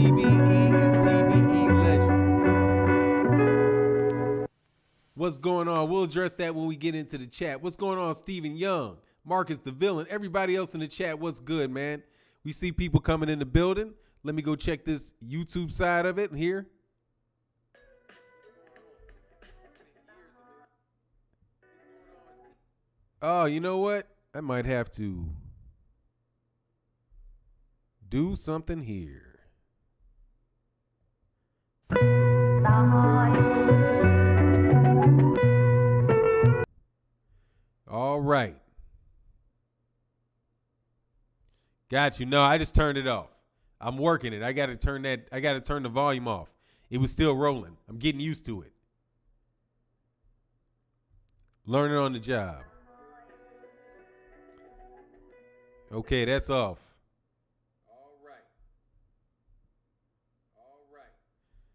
TBE is TBE legend. What's going on? We'll address that when we get into the chat. What's going on, Stephen Young, Marcus the Villain, everybody else in the chat? What's good, man? We see people coming in the building. Let me go check this YouTube side of it here. Oh, you know what? I might have to do something here. All right. Got you. No, I just turned it off. I'm working it. I got to turn the volume off. It was still rolling. I'm getting used to it. Learning on the job. Okay, that's off. All right.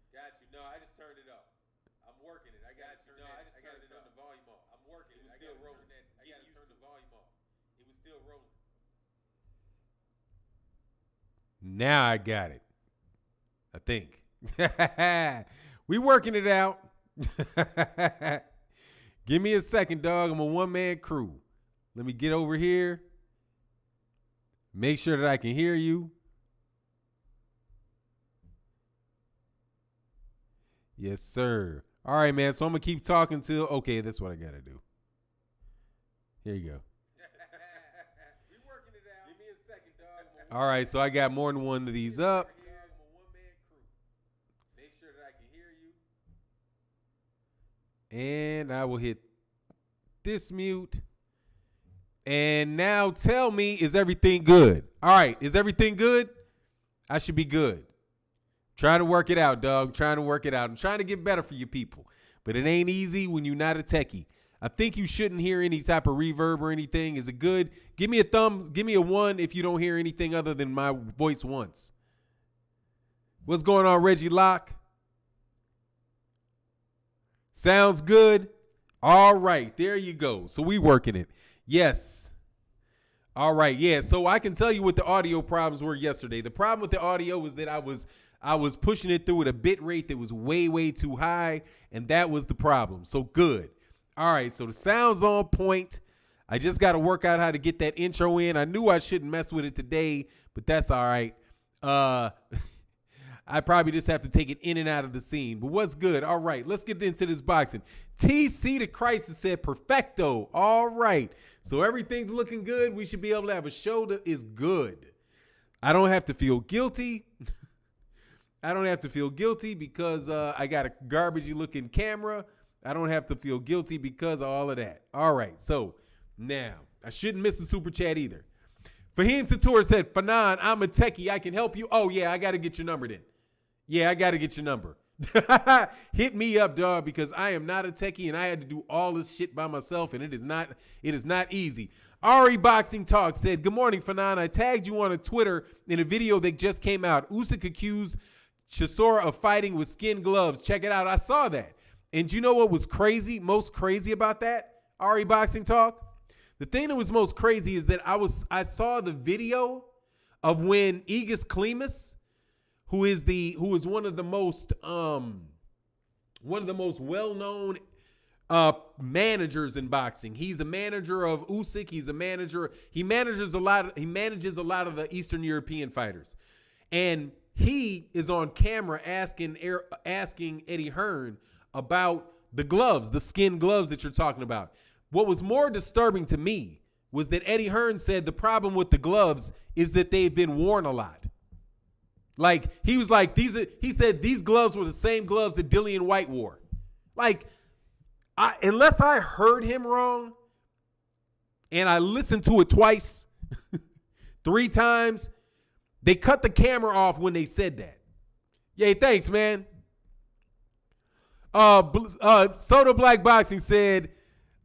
Got you. No, I just turned it off. I'm working it. I got you. No, I just turned the volume off. I'm working it. It was still rolling. I got to turn the volume off. It was still rolling. Now I got it. I think. We working it out. Give me a second, dog. I'm a one-man crew. Let me get over here. Make sure that I can hear you. Yes, sir. All right, man. So I'm going to keep talking till, okay, that's what I got to do. Here you go. We working it out. Give me a second, dog. All right, so I got more than one of these up. Make sure that I can hear you. And I will hit this mute. And now tell me, is everything good? All right, is everything good? I should be good. Trying to work it out, dog. Trying to work it out. I'm trying to get better for you people. But it ain't easy when you're not a techie. I think you shouldn't hear any type of reverb or anything. Is it good? Give me a thumbs. Give me a 1 if you don't hear anything other than my voice once. What's going on, Reggie Locke? Sounds good. All right, there you go. So we working it. Yes. All right. Yeah. So I can tell you what the audio problems were yesterday. The problem with the audio was that I was pushing it through at a bit rate that was way, way too high. And that was the problem. So good. All right. So the sound's on point. I just got to work out how to get that intro in. I knew I shouldn't mess with it today, but that's all right. I probably just have to take it in and out of the scene. But what's good? All right. Let's get into this boxing. TC to Crisis said perfecto. All right. So everything's looking good. We should be able to have a show that is good. I don't have to feel guilty. I don't have to feel guilty because I got a garbagey looking camera. I don't have to feel guilty because of all of that. All right. So now I shouldn't miss the super chat either. Fahim Sator said, Fannon, I'm a techie. I can help you. Oh, yeah. I got to get your number then. Yeah, I got to get your number. Hit me up, dog, because I am not a techie and I had to do all this shit by myself, and it is not easy. Ari Boxing Talk said, good morning, Fannon. I tagged you on a Twitter in a video that just came out. Usyk accused Chisora of fighting with skin gloves. Check it out. I saw that. And you know what was crazy, most crazy about that, Ari Boxing Talk? The thing that was most crazy is that I saw the video of when Aegis Klimas, who is one of the most well-known managers in boxing. He's a manager of Usyk. He manages a lot of the Eastern European fighters. And he is on camera asking Eddie Hearn about the gloves, the skin gloves that you're talking about. What was more disturbing to me was that Eddie Hearn said the problem with the gloves is that they've been worn a lot. Like, he was like, he said these gloves were the same gloves that Dillian White wore. Like, unless I heard him wrong and I listened to it twice, 3 times, they cut the camera off when they said that. Yay, thanks, man. Soda Black Boxing said,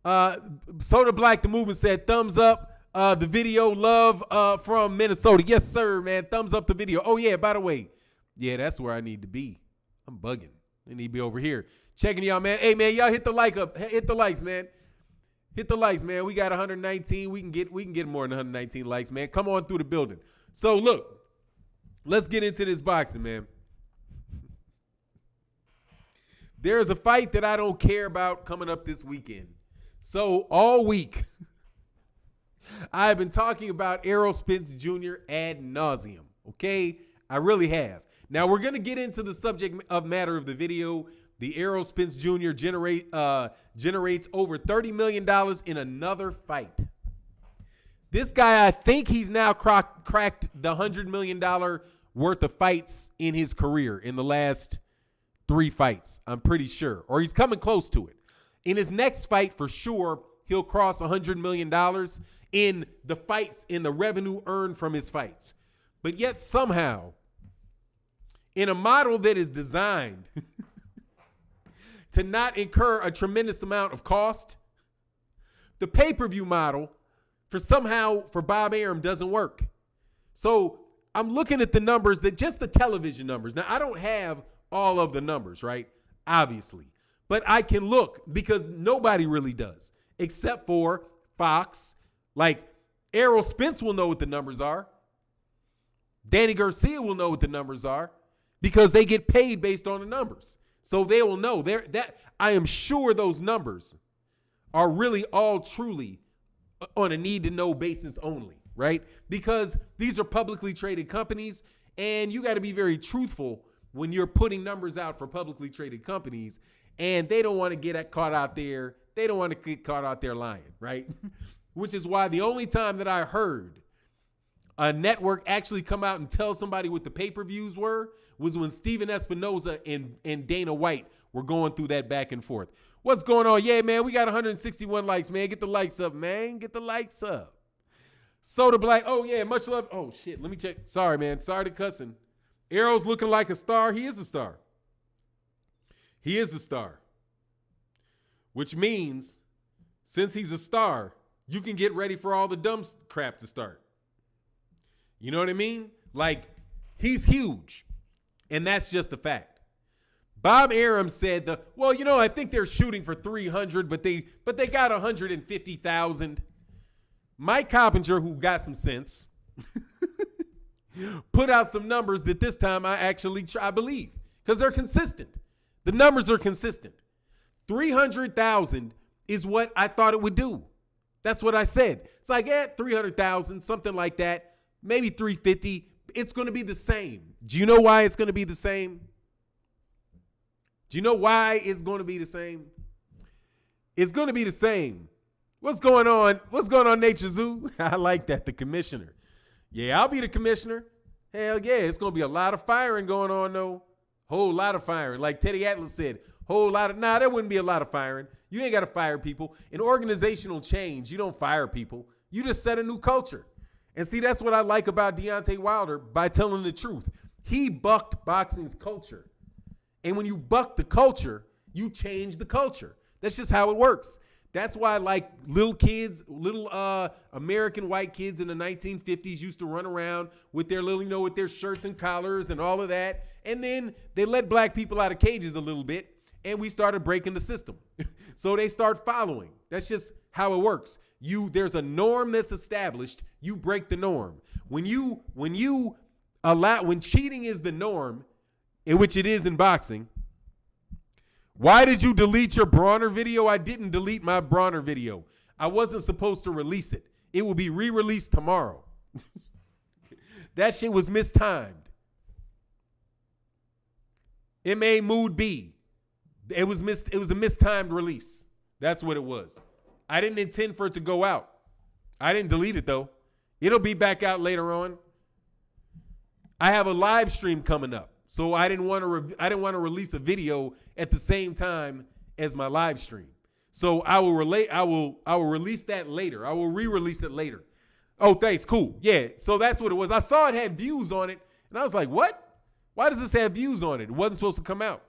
Soda Black the Movement said, thumbs up. The video, love from Minnesota. Yes, sir, man. Thumbs up the video. Oh, yeah, by the way. Yeah, that's where I need to be. I'm bugging. I need to be over here. Checking y'all, man. Hey, man, y'all hit the like up. Hit the likes, man. Hit the likes, man. We got 119. We can get more than 119 likes, man. Come on through the building. So, look. Let's get into this boxing, man. There's a fight that I don't care about coming up this weekend. So all week, I've been talking about Errol Spence Jr. ad nauseum. Okay, I really have. Now we're gonna get into the subject of matter of the video. The Errol Spence Jr. generates over $30 million in another fight. This guy, I think he's now cracked the $100 million worth of fights in his career in the last 3 fights. I'm pretty sure, or he's coming close to it. In his next fight, for sure, he'll cross $100 million in the fights, in the revenue earned from his fights. But yet somehow, in a model that is designed to not incur a tremendous amount of cost, the pay-per-view model for Bob Arum doesn't work. So I'm looking at the numbers, that just the television numbers. Now, I don't have all of the numbers, right? Obviously. But I can look, because nobody really does, except for Fox. Like, Errol Spence will know what the numbers are. Danny Garcia will know what the numbers are, because they get paid based on the numbers. So they will know. I am sure those numbers are really all truly on a need-to-know basis only, right? Because these are publicly traded companies, and you got to be very truthful when you're putting numbers out for publicly traded companies, and they don't want to get caught out there. They don't want to get caught out there lying, right? Which is why the only time that I heard a network actually come out and tell somebody what the pay-per-views was when Steven Espinoza and Dana White were going through that back and forth. What's going on? Yeah, man, we got 161 likes, man. Get the likes up, man. Get the likes up. Soda Black. Oh, yeah, much love. Oh, shit. Let me check. Sorry, man. Sorry to cussing. Errol's looking like a star. He is a star. He is a star. Which means, since he's a star, you can get ready for all the dumb crap to start. You know what I mean? Like, he's huge. And that's just a fact. Bob Arum said I think they're shooting for 300, but they got 150,000. Mike Coppinger, who got some sense, put out some numbers that this time I believe, because they're consistent. The numbers are consistent. 300,000 is what I thought it would do. That's what I said. It's like, 300,000, something like that, maybe 350. It's going to be the same. Do you know why it's going to be the same? Do you know why it's going to be the same? It's going to be the same. What's going on? What's going on, Nature Zoo? I like that, the commissioner. Yeah, I'll be the commissioner. Hell yeah, it's going to be a lot of firing going on, though. Whole lot of firing. Like Teddy Atlas said, there wouldn't be a lot of firing. You ain't got to fire people. In organizational change, you don't fire people. You just set a new culture. And see, that's what I like about Deontay Wilder, by telling the truth. He bucked boxing's culture. And when you buck the culture, you change the culture. That's just how it works. That's why, like, little American white kids in the 1950s used to run around with their with their shirts and collars and all of that. And then they let black people out of cages a little bit, and we started breaking the system. So they start following. That's just how it works. There's a norm that's established. You break the norm. When cheating is the norm, in which it is in boxing. Why did you delete your Brawner video? I didn't delete my Brawner video. I wasn't supposed to release it. It will be re-released tomorrow. That shit was mistimed. It made mood B. It was a mistimed release. That's what it was. I didn't intend for it to go out. I didn't delete it though. It'll be back out later on. I have a live stream coming up. So I didn't want to release a video at the same time as my live stream. So I will release that later. I will re-release it later. Oh, thanks. Cool. Yeah. So that's what it was. I saw it had views on it, and I was like, "What? Why does this have views on it? It wasn't supposed to come out."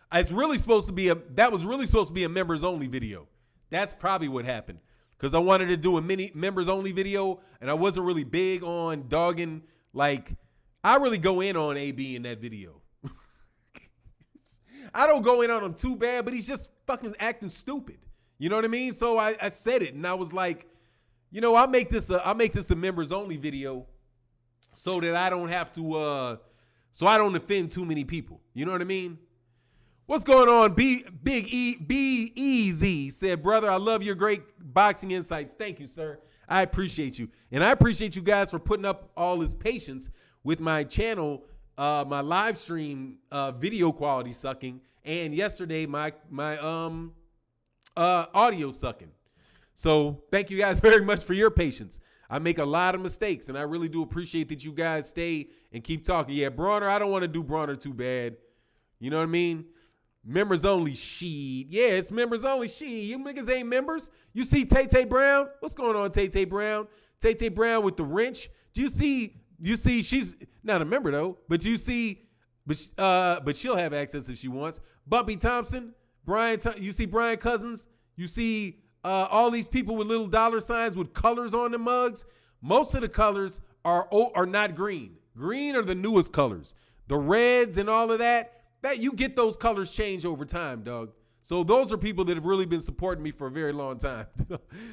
That was really supposed to be a members only video. That's probably what happened, because I wanted to do a mini members only video, and I wasn't really big on dogging like. I really go in on AB in that video. I don't go in on him too bad, but he's just fucking acting stupid. You know what I mean? So I said it, and I was like, I'll make this a members only video so that I don't have to so I don't offend too many people. You know what I mean? What's going on? Be Easy said, brother, I love your great boxing insights. Thank you, sir. I appreciate you. And I appreciate you guys for putting up all this patience with my channel, my live stream video quality sucking, and yesterday my audio sucking. So thank you guys very much for your patience. I make a lot of mistakes, and I really do appreciate that you guys stay and keep talking. Yeah, Brawner, I don't want to do Brawner too bad. You know what I mean? Members only sheet. Yeah, it's members only sheet. You niggas ain't members. You see Tay Brown? What's going on, Tay Brown? Tay Brown with the wrench. Do you see she's not a member though, but you see, but she'll have access if she wants. Bumpy Thompson, you see Brian Cousins, you see all these people with little dollar signs with colors on the mugs. Most of the colors are not green. Green are the newest colors. The reds and all of that you get those colors change over time, dog. So those are people that have really been supporting me for a very long time.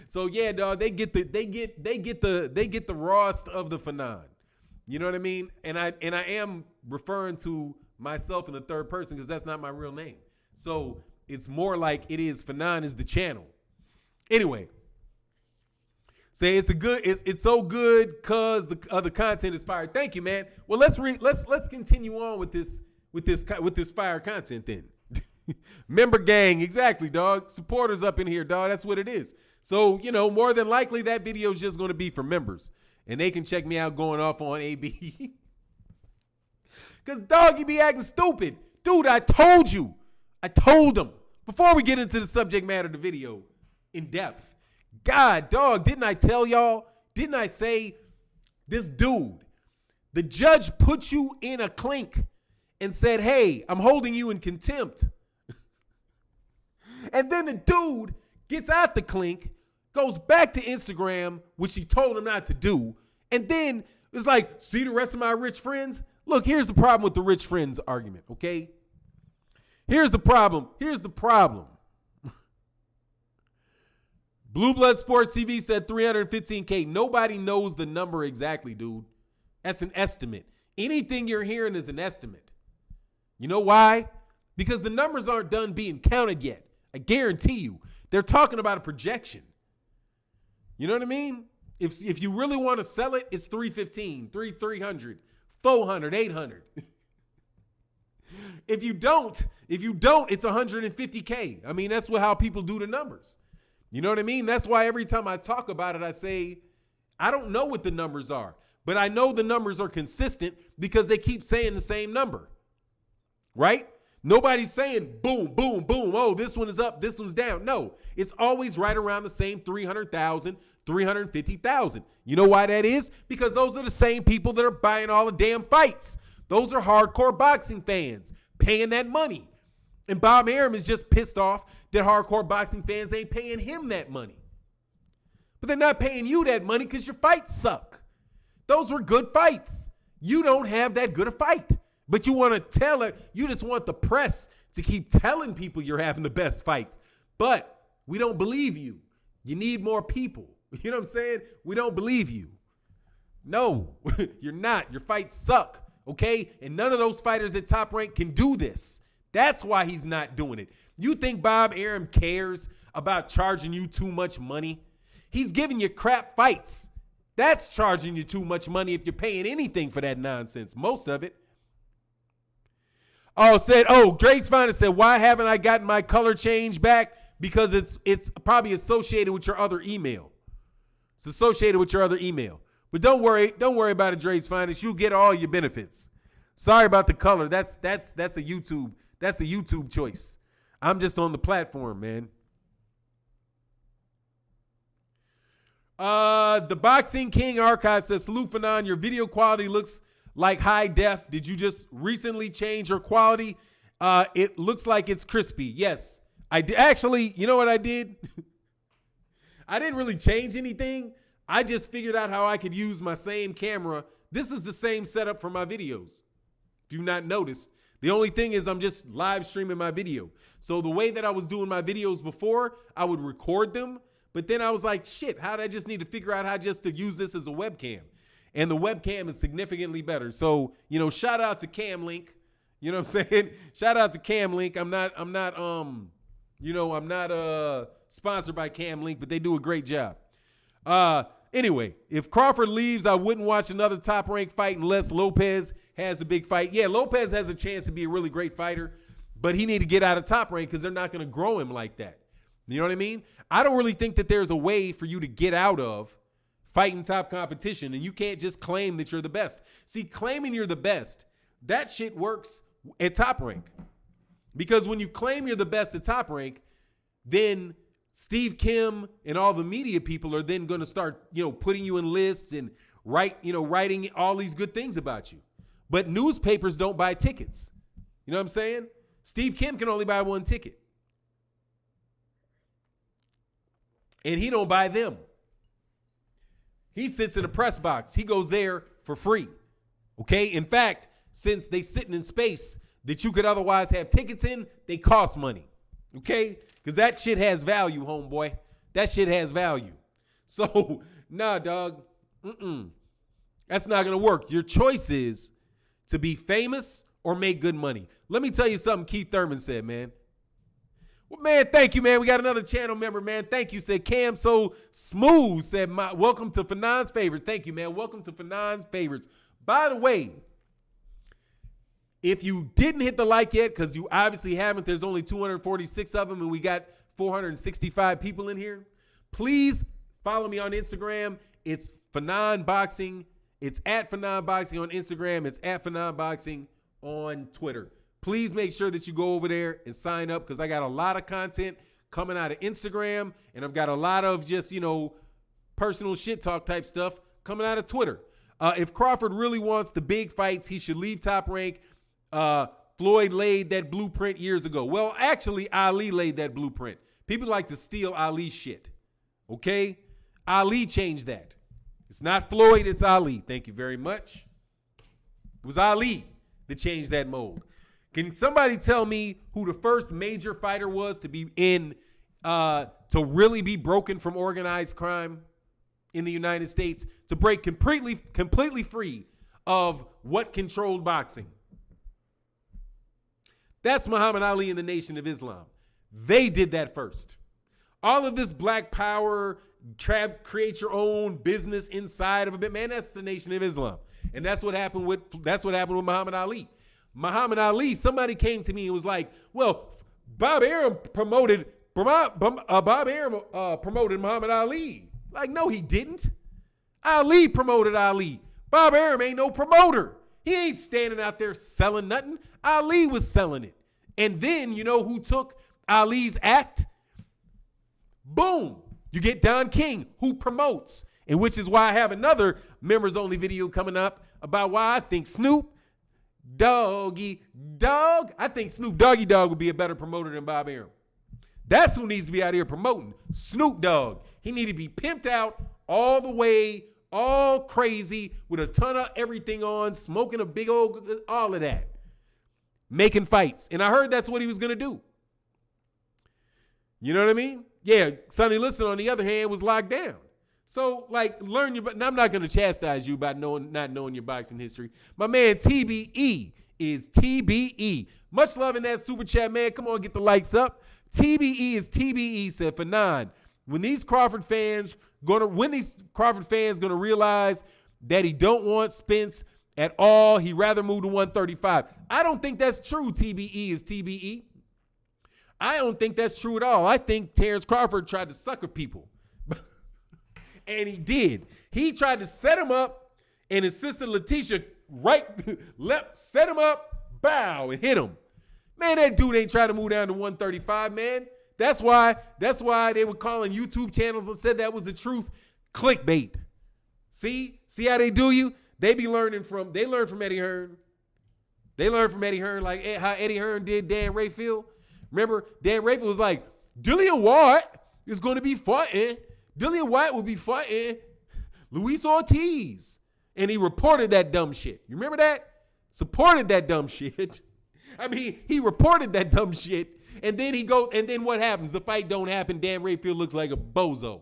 So yeah, dog, they get the rawest of the Fannon. You know what I mean? And I am referring to myself in the third person because that's not my real name. So it's more like it is Fannon is the channel. Anyway, say it's so good because the other content is fire. Thank you, man. Well, let's continue on with this fire content then. Member gang, exactly, dog. Supporters up in here, dog. That's what it is. So, more than likely that video is just going to be for members. And they can check me out going off on AB. Because, dog, you be acting stupid. Dude, I told them. Before we get into the subject matter of the video in depth. God, dog, didn't I tell y'all? Didn't I say this dude, the judge put you in a clink and said, hey, I'm holding you in contempt. And then the dude gets out the clink, goes back to Instagram, which he told him not to do, and then it's like, see the rest of my rich friends? Look, here's the problem with the rich friends argument, okay? Here's the problem. Blue Blood Sports TV said 315K. Nobody knows the number exactly, dude. That's an estimate. Anything you're hearing is an estimate. You know why? Because the numbers aren't done being counted yet. I guarantee you. They're talking about a projection. You know what I mean? If you really want to sell it, it's 315, 300, 400, 800. If you don't, it's 150K. I mean, that's how people do the numbers. You know what I mean? That's why every time I talk about it, I say, I don't know what the numbers are, but I know the numbers are consistent because they keep saying the same number, right? Nobody's saying boom, boom, boom. Oh, this one is up, this one's down. No, it's always right around the same 300,000, 350,000. You know why that is? Because those are the same people that are buying all the damn fights. Those are hardcore boxing fans paying that money. And Bob Arum is just pissed off that hardcore boxing fans ain't paying him that money. But they're not paying you that money because your fights suck. Those were good fights. You don't have that good a fight. But you want to tell it, you just want the press to keep telling people you're having the best fights. But we don't believe you. You need more people. You know what I'm saying? We don't believe you. No, you're not. Your fights suck, okay? And none of those fighters at Top Rank can do this. That's why he's not doing it. You think Bob Arum cares about charging you too much money? He's giving you crap fights. That's charging you too much money if you're paying anything for that nonsense, most of it. Drake's Fannon said, why haven't I gotten my color change back? Because it's probably associated with your other email. It's associated with your other email. But don't worry about it, Drake's Fannon. You'll get all your benefits. Sorry about the color. That's a YouTube choice. I'm just on the platform, man. The Boxing King Archive says, salute Fannon, your video quality looks like high def. Did you just recently change your quality? It looks like it's crispy. Yes, I did. Actually, you know what I did? I didn't really change anything. I just figured out how I could use my same camera. This is the same setup for my videos. If you've not noticed, the only thing is I'm just live streaming my video. So the way that I was doing my videos before, I would record them, but then I was like, shit, how did I just need to figure out how just to use this as a webcam? And the webcam is significantly better. So, shout out to Camlink You know what I'm saying? Shout out to Cam Link. I'm not sponsored by Cam Link, but they do a great job. Anyway, if Crawford leaves, I wouldn't watch another top-ranked fight unless Lopez has a big fight. Yeah, Lopez has a chance to be a really great fighter, but he need to get out of top rank because they're not going to grow him like that. You know what I mean? I don't really think that there's a way for you to get out of fighting top competition, and you can't just claim that you're the best. See, claiming you're the best, that shit works at top rank. Because when you claim you're the best at top rank, then Steve Kim and all the media people are then going to start, putting you in lists and writing all these good things about you. But newspapers don't buy tickets. You know what I'm saying? Steve Kim can only buy one ticket. And he don't buy them. He sits in a press box. He goes there for free. Okay? In fact, since they sitting in space that you could otherwise have tickets in, they cost money. Okay? Because that shit has value, homeboy. That shit has value. So, nah, dog. That's not going to work. Your choice is to be famous or make good money. Let me tell you something Keith Thurman said, man. Well, man, thank you, man. We got another channel member, man. Thank you. Said Cam so smooth. Said, welcome to Fannon's Favorites. Thank you, man. Welcome to Fannon's Favorites. By the way, if you didn't hit the like yet, because you obviously haven't, there's only 246 of them, and we got 465 people in here. Please follow me on Instagram. It's Fannon Boxing. It's at Fannon Boxing on Instagram. It's at Fannon Boxing on Twitter. Please make sure that you go over there and sign up because I got a lot of content coming out of Instagram, and I've got a lot of just, personal shit talk type stuff coming out of Twitter. If Crawford really wants the big fights, he should leave Top Rank. Floyd laid that blueprint years ago. Well, actually, Ali laid that blueprint. People like to steal Ali's shit. Okay? Ali changed that. It's not Floyd, it's Ali. Thank you very much. It was Ali that changed that mold. Can somebody tell me who the first major fighter was to be to really be broken from organized crime in the United States, to break completely free of what controlled boxing? That's Muhammad Ali and the Nation of Islam. They did that first. All of this black power, create your own business inside of a bit, man, that's the Nation of Islam. And that's what happened with Muhammad Ali. Muhammad Ali, somebody came to me and was like, well, Bob Arum promoted Muhammad Ali. Like, no, he didn't. Ali promoted Ali. Bob Arum ain't no promoter. He ain't standing out there selling nothing. Ali was selling it. And then, you know who took Ali's act? Boom. You get Don King, who promotes. And which is why I have another members-only video coming up about why I think Snoop Doggy Dogg. I think Snoop Doggy Dogg would be a better promoter than Bob Arum. That's who needs to be out here promoting. Snoop Dogg. He need to be pimped out all the way, all crazy, with a ton of everything on, smoking a big old, all of that. Making fights. And I heard that's what he was going to do. You know what I mean? Yeah, Sonny Liston, on the other hand, was locked down. So, like, learn your, and I'm not going to chastise you about not knowing your boxing history. My man TBE is TBE. Much love in that super chat, man. Come on, get the likes up. TBE is TBE, said Fannon. When these Crawford fans gonna realize that he don't want Spence at all, he'd rather move to 135. I don't think that's true. TBE is TBE. I don't think that's true at all. I think Terrence Crawford tried to sucker people. And he did. He tried to set him up, and his sister Letitia set him up, bow, and hit him. Man, that dude ain't trying to move down to 135, man. That's why they were calling YouTube channels and said that was the truth. Clickbait. See how they do you? They learn from Eddie Hearn. They learn from Eddie Hearn, like how Eddie Hearn did Dan Rayfield. Remember, Dan Rayfield was like, Dillian White is going to be fighting. Dillian White will be fighting Luis Ortiz. And he reported that dumb shit. You remember that? Supported that dumb shit. I mean, he reported that dumb shit. And then and then what happens? The fight don't happen. Dan Rayfield looks like a bozo.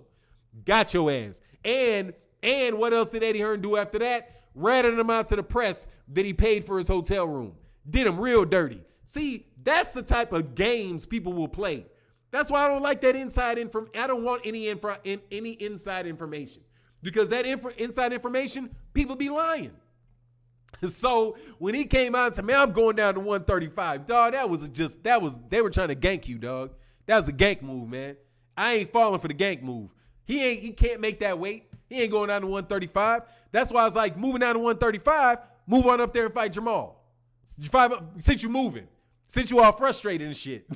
Got your ass. And what else did Eddie Hearn do after that? Ratted him out to the press that he paid for his hotel room. did him real dirty. See, that's the type of games people will play. That's why I don't like that inside info. I don't want any inside information, because that inside information, people be lying. So when he came out and said, man, I'm going down to 135, dog, they were trying to gank you, dog. That was a gank move, man. I ain't falling for the gank move. He can't make that weight. He ain't going down to 135. That's why I was like, moving down to 135, move on up there and fight Jamal. Since you moving, since you all frustrated and shit.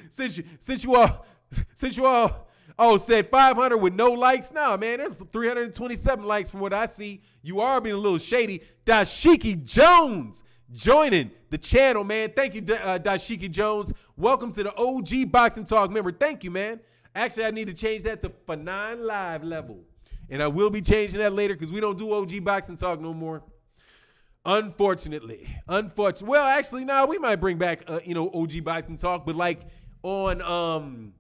since you all said 500 with no likes. Nah, man, there's 327 likes from what I see. You are being a little shady. Dashiki Jones joining the channel, man. Thank you, Dashiki Jones. Welcome to the OG Boxing Talk member. Thank you, man. Actually, I need to change that to Fannon Live level. And I will be changing that later because we don't do OG Boxing Talk no more. Unfortunately. Well, actually, no, we might bring back, OG Boxing Talk, but like on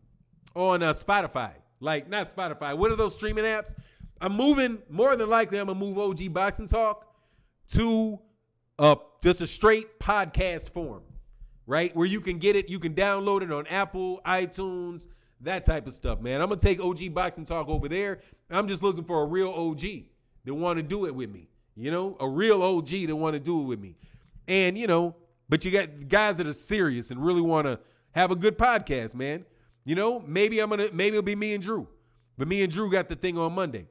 Spotify. Like, not Spotify. What are those streaming apps? I'm moving, more than likely, I'm going to move OG Boxing Talk to just a straight podcast form, right? Where you can get it, you can download it on Apple, iTunes, that type of stuff, man. I'm going to take OG Boxing Talk over there. I'm just looking for a real OG that want to do it with me. A real OG that want to do it with me. And, but you got guys that are serious and really want to have a good podcast, man. Maybe it'll be me and Drew. But me and Drew got the thing on Monday.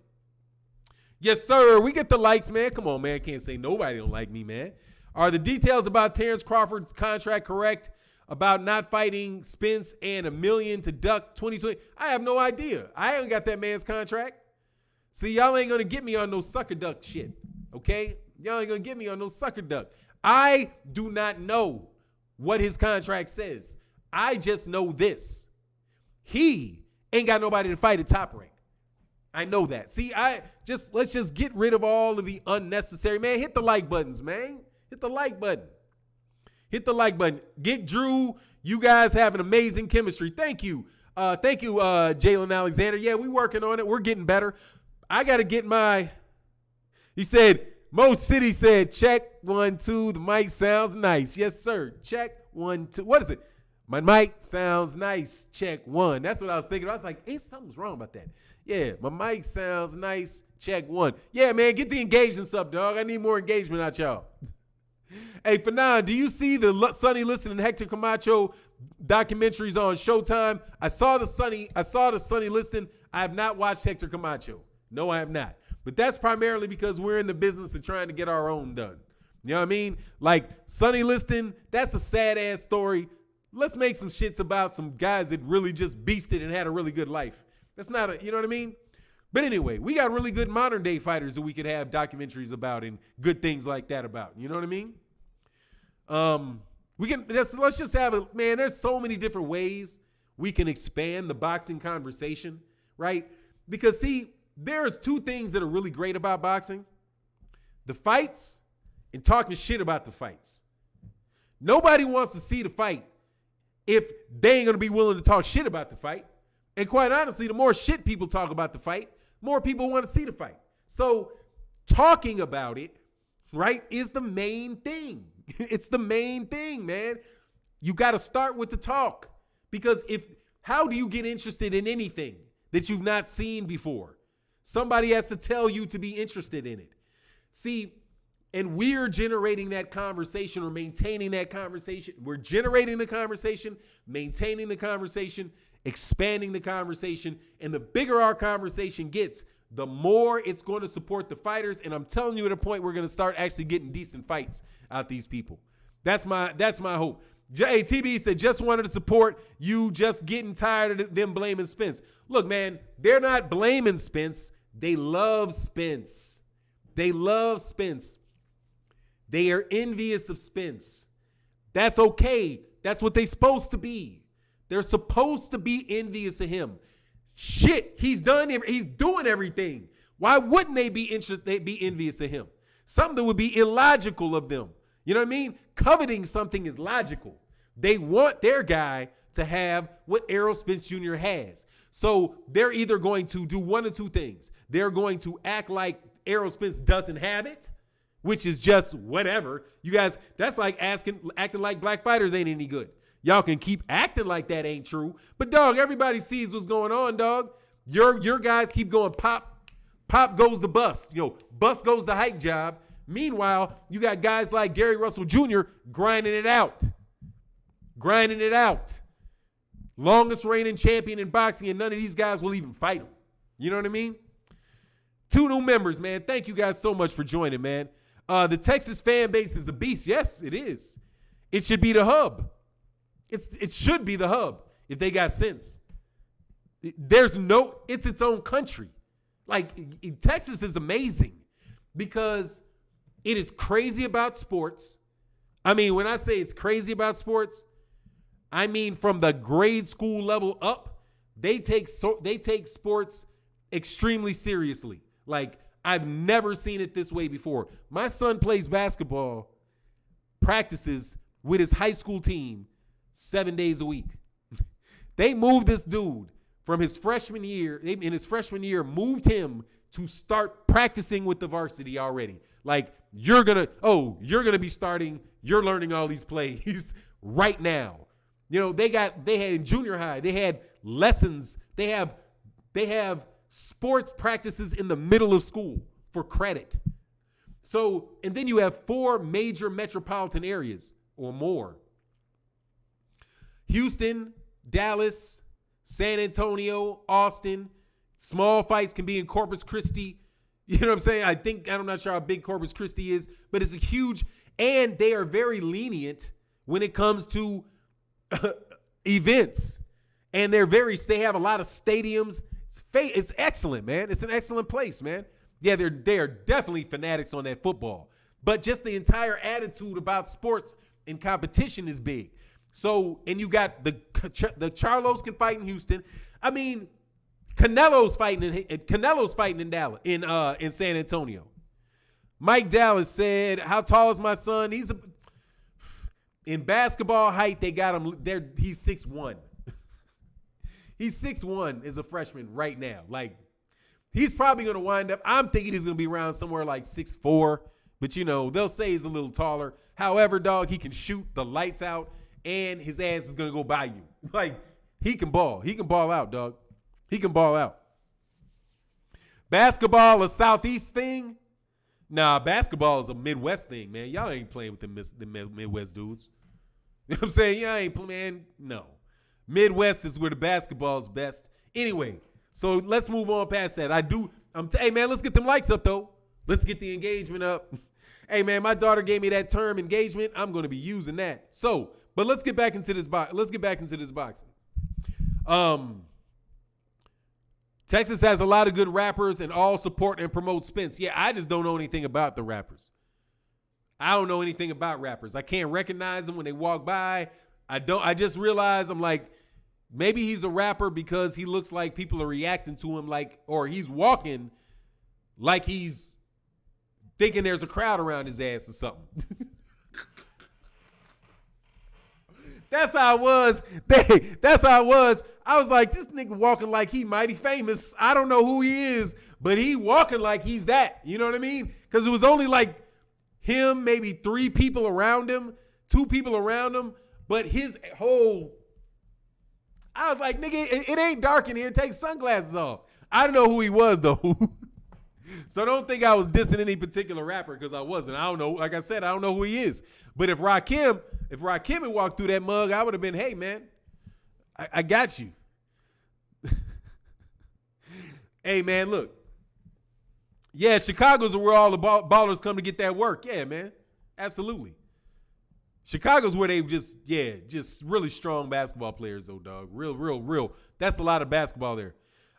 Yes, sir. We get the likes, man. Come on, man. Can't say nobody don't like me, man. Are the details about Terrence Crawford's contract correct? About not fighting Spence and $1 million to duck 2020? I have no idea. I ain't got that man's contract. See, y'all ain't going to get me on no sucker duck shit, okay? Y'all ain't going to get me on no sucker duck. I do not know what his contract says. I just know this. He ain't got nobody to fight at Top Rank. I know that. See, let's just get rid of all of the unnecessary, man. Hit the like buttons, man. Hit the like button. Hit the like button. Get Drew. You guys have an amazing chemistry. Thank you. Jalen Alexander. Yeah, we working on it. We're getting better. I got to get he said, Mo City said, check 1, 2. The mic sounds nice. Yes, sir. Check 1, 2. What is it? My mic sounds nice. Check 1. That's what I was thinking. I was like, something's wrong about that. Yeah, my mic sounds nice. Check 1. Yeah, man, get the engagements up, dog. I need more engagement out y'all. Hey, Fannon, do you see the Sonny Liston and Hector Camacho documentaries on Showtime? I saw the Sonny Liston. I have not watched Hector Camacho. No, I have not. But that's primarily because we're in the business of trying to get our own done. You know what I mean? Like Sonny Liston, that's a sad-ass story. Let's make some shits about some guys that really just beasted and had a really good life. That's not you know what I mean? But anyway, we got really good modern day fighters that we could have documentaries about and good things like that about. You know what I mean? Let's just have man, there's so many different ways we can expand the boxing conversation, right? Because see, there's two things that are really great about boxing. The fights and talking shit about the fights. Nobody wants to see the fight if they ain't going to be willing to talk shit about the fight. And quite honestly, the more shit people talk about the fight, more people want to see the fight. So talking about it, right, is the main thing. It's the main thing, man. You got to start with the talk. Because how do you get interested in anything that you've not seen before? Somebody has to tell you to be interested in it. See, and we're generating that conversation or maintaining that conversation. We're generating the conversation, maintaining the conversation, expanding the conversation. And the bigger our conversation gets, the more it's going to support the fighters. And I'm telling you, at a point, we're going to start actually getting decent fights out these people. That's my hope. TB said, just wanted to support you, just getting tired of them blaming Spence. Look, man, they're not blaming Spence. They love Spence. They love Spence. They are envious of Spence. That's okay. That's what they're supposed to be. They're supposed to be envious of him. Shit, he's doing everything. Why wouldn't they be interested? They'd be envious of him. Something that would be illogical of them. You know what I mean? Coveting something is logical. They want their guy to have what Errol Spence Jr. has. So they're either going to do one of two things. They're going to act like Errol Spence doesn't have it, which is just whatever. You guys, that's like acting like black fighters ain't any good. Y'all can keep acting like that ain't true. But, dog, everybody sees what's going on, dog. Your guys keep going pop goes the bust. Bust goes the hype job. Meanwhile, you got guys like Gary Russell Jr. grinding it out. Longest reigning champion in boxing, and none of these guys will even fight him. You know what I mean? 2 new members, man. Thank you guys so much for joining, man. The Texas fan base is a beast. Yes, it is. It should be the hub. It should be the hub if they got sense. It's its own country. Like, Texas is amazing because it is crazy about sports. I mean, when I say it's crazy about sports, I mean from the grade school level up, they take sports extremely seriously. Like, I've never seen it this way before. My son plays basketball, practices with his high school team 7 days a week. They moved this dude from his freshman year. In his freshman year, moved him to start practicing with the varsity already. Like, you're gonna be starting. You're learning all these plays right now. They had in junior high, they had lessons. They have sports practices in the middle of school for credit. So, and then you have 4 major metropolitan areas or more. Houston, Dallas, San Antonio, Austin. Small fights can be in Corpus Christi. You know what I'm saying? I'm not sure how big Corpus Christi is, but it's a huge, and they are very lenient when it comes to events. And they have a lot of stadiums. It's excellent, man. It's an excellent place, man. Yeah, they are definitely fanatics on that football. But just the entire attitude about sports and competition is big. So, and you got the Charlos can fight in Houston. I mean, Canelo's fighting in Dallas, in San Antonio. Mike Dallas said, "How tall is my son?" In basketball height, they got him there. He's 6'1". He's 6'1" as a freshman right now. Like, he's probably going to wind up, I'm thinking he's going to be around somewhere like 6'4", but they'll say he's a little taller. However, dog, he can shoot the lights out, and his ass is going to go by you. Like, he can ball. He can ball out, dog. He can ball out. Basketball a Southeast thing? Nah, basketball is a Midwest thing, man. Y'all ain't playing with the Midwest dudes. You know what I'm saying? Y'all ain't playing, man. No. Midwest is where the basketball is best. Anyway, so let's move on past that. Hey, man, let's get them likes up, though. Let's get the engagement up. Hey, man, my daughter gave me that term engagement. I'm going to be using that. So, but let's get back into this boxing. Texas has a lot of good rappers and all support and promote Spence. Yeah, I just don't know anything about the rappers. I don't know anything about rappers. I can't recognize them when they walk by. I just realized, I'm like, maybe he's a rapper because he looks like people are reacting to him or he's walking like he's thinking there's a crowd around his ass or something. That's how I was. That's how I was. I was like, this nigga walking like he mighty famous. I don't know who he is, but he walking like he's that. You know what I mean? Because it was only like him, maybe 3 people around him, 2 people around him, but his whole, I was like, nigga, it ain't dark in here. Take sunglasses off. I don't know who he was, though. So don't think I was dissing any particular rapper because I wasn't. I don't know. Like I said, I don't know who he is. But if Rakim had walked through that mug, I would have been, hey, man, I got you. Hey, man, look. Yeah, Chicago's where all the ballers come to get that work. Yeah, man. Absolutely. Chicago's where they just really strong basketball players, though, dog. Real. That's a lot of basketball there.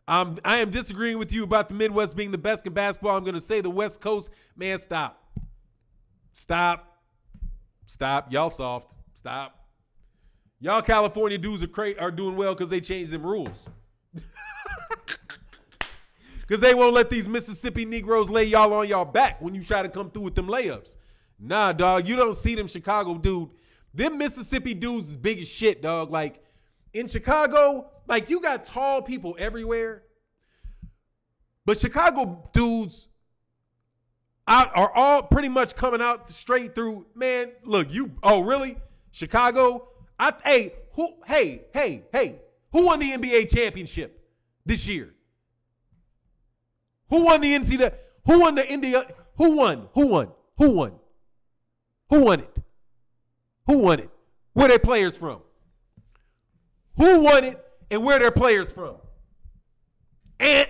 I am disagreeing with you about the Midwest being the best in basketball. I'm going to say the West Coast. Man, stop. Y'all soft. Stop. Y'all California dudes are doing well because they changed them rules. Because they won't let these Mississippi Negroes lay y'all on y'all back when you try to come through with them layups. Nah, dog, you don't see them Chicago dude. Them Mississippi dudes is big as shit, dog. Like, in Chicago, like, you got tall people everywhere. But Chicago dudes are all pretty much coming out straight through. Man, look, really? Chicago? Who won the NBA championship this year? Who won the NCAA? Who won the India? Who won? Who won it? Where their players from? Who won it and where their players from? And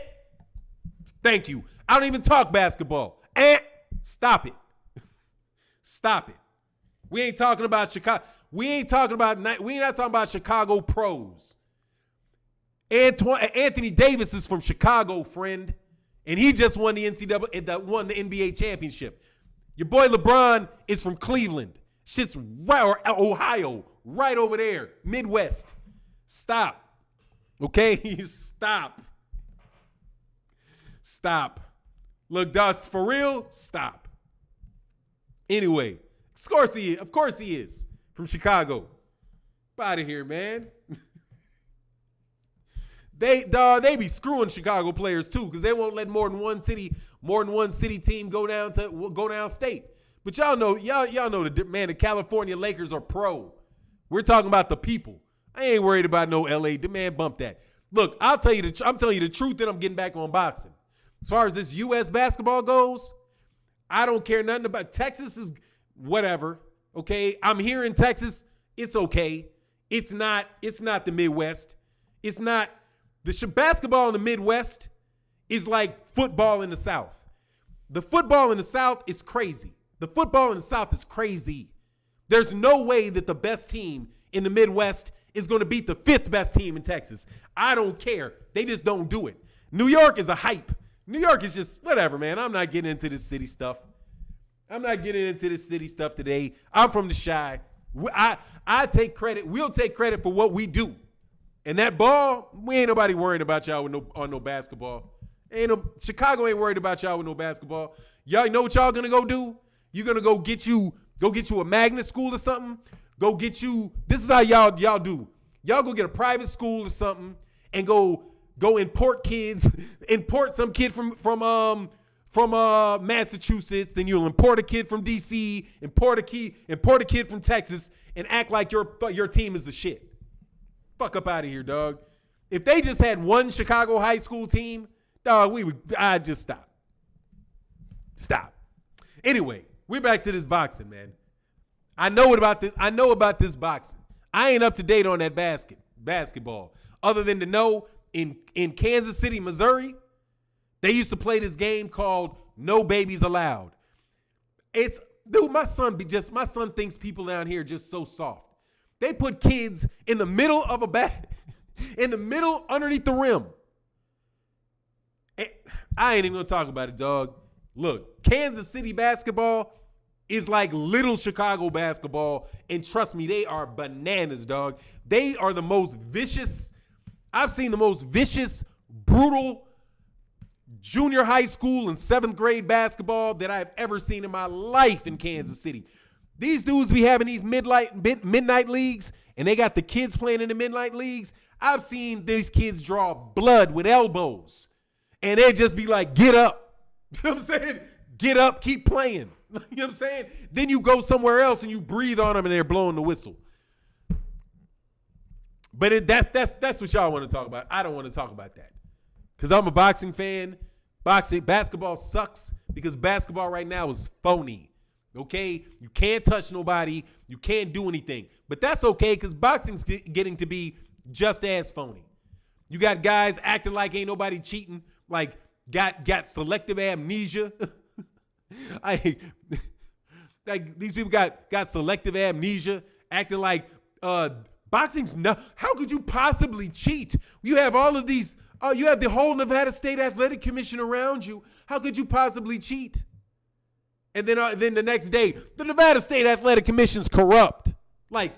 thank you. I don't even talk basketball. And stop it. Stop it. We ain't talking about Chicago. We're not talking about Chicago pros. Anthony Davis is from Chicago, friend. And he just won the won the NBA championship. Your boy LeBron is from Cleveland. Shit's right, or Ohio, right over there, Midwest. Stop. Okay? Stop. Look, Dust, for real, stop. Anyway, of course he is from Chicago. Get out of here, man. They be screwing Chicago players too, because they won't let more than one city team go down state. But y'all know the California Lakers are pro. We're talking about the people. I ain't worried about no LA. The man bump that. Look, I'm telling you the truth, and I'm getting back on boxing. As far as this U.S. basketball goes, I don't care nothing about Texas is whatever. Okay, I'm here in Texas. It's okay. It's not the Midwest. It's not. The basketball in the Midwest is like football in the South. The football in the South is crazy. There's no way that the best team in the Midwest is going to beat the fifth best team in Texas. I don't care. They just don't do it. New York is a hype. New York is just whatever, man. I'm not getting into this city stuff. Today. I'm from the Chi. I take credit. We'll take credit for what we do. And that ball, we ain't nobody worried about y'all with no basketball. Chicago ain't worried about y'all with no basketball. Y'all know what y'all gonna go do? You're gonna go get you a magnet school or something. This is how y'all do. Y'all go get a private school or something and go import some kid from Massachusetts. Then you'll import a kid from DC, import a kid from Texas, and act like your team is the shit. Fuck up out of here, dog. If they just had one Chicago high school team, dog, I'd just stop. Anyway, we're back to this boxing, man. I know about this boxing. I ain't up to date on that basketball. Other than to know in Kansas City, Missouri, they used to play this game called No Babies Allowed. My son thinks people down here are just so soft. They put kids in the middle of underneath the rim. I ain't even gonna talk about it, dog. Look, Kansas City basketball is like little Chicago basketball, and trust me, they are bananas, dog. They are the most vicious. I've seen the most vicious, brutal junior high school and 7th grade basketball that I've ever seen in my life in Kansas City. These dudes be having these midnight leagues, and they got the kids playing in the midnight leagues. I've seen these kids draw blood with elbows, and they just be like, get up. You know what I'm saying? Get up, keep playing. You know what I'm saying? Then you go somewhere else and you breathe on them and they're blowing the whistle. But that's what y'all want to talk about. I don't want to talk about that because I'm a boxing fan. Basketball sucks because basketball right now is phony. Okay? You can't touch nobody. You can't do anything. But that's okay because boxing's getting to be just as phony. You got guys acting like ain't nobody cheating, like got selective amnesia. Like these people got selective amnesia, acting like boxing's no. How could you possibly cheat? You have all of these. You have the whole Nevada State Athletic Commission around you. How could you possibly cheat? And then the next day, the Nevada State Athletic Commission's corrupt. Like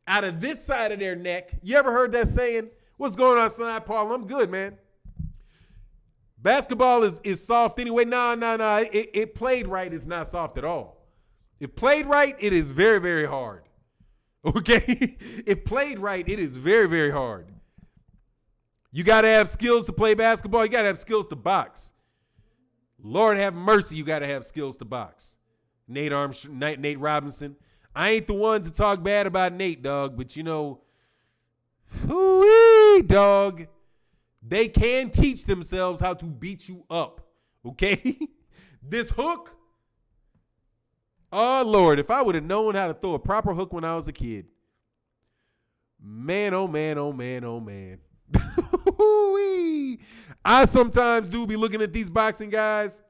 out of this side of their neck. You ever heard that saying? What's going on, Slide Paul? I'm good, man. Basketball is soft anyway. Nah. It played right is not soft at all. If played right, it is very, very hard. Okay? If played right, it is very, very hard. You got to have skills to play basketball. You got to have skills to box. Lord have mercy, you got to have skills to box. Nate Robinson. I ain't the one to talk bad about Nate, dog, but you know, whoo-wee, dog, they can teach themselves how to beat you up, okay? This hook, oh, Lord, if I would have known how to throw a proper hook when I was a kid. Man, oh, man, oh, man, oh, man. I sometimes do be looking at these boxing guys.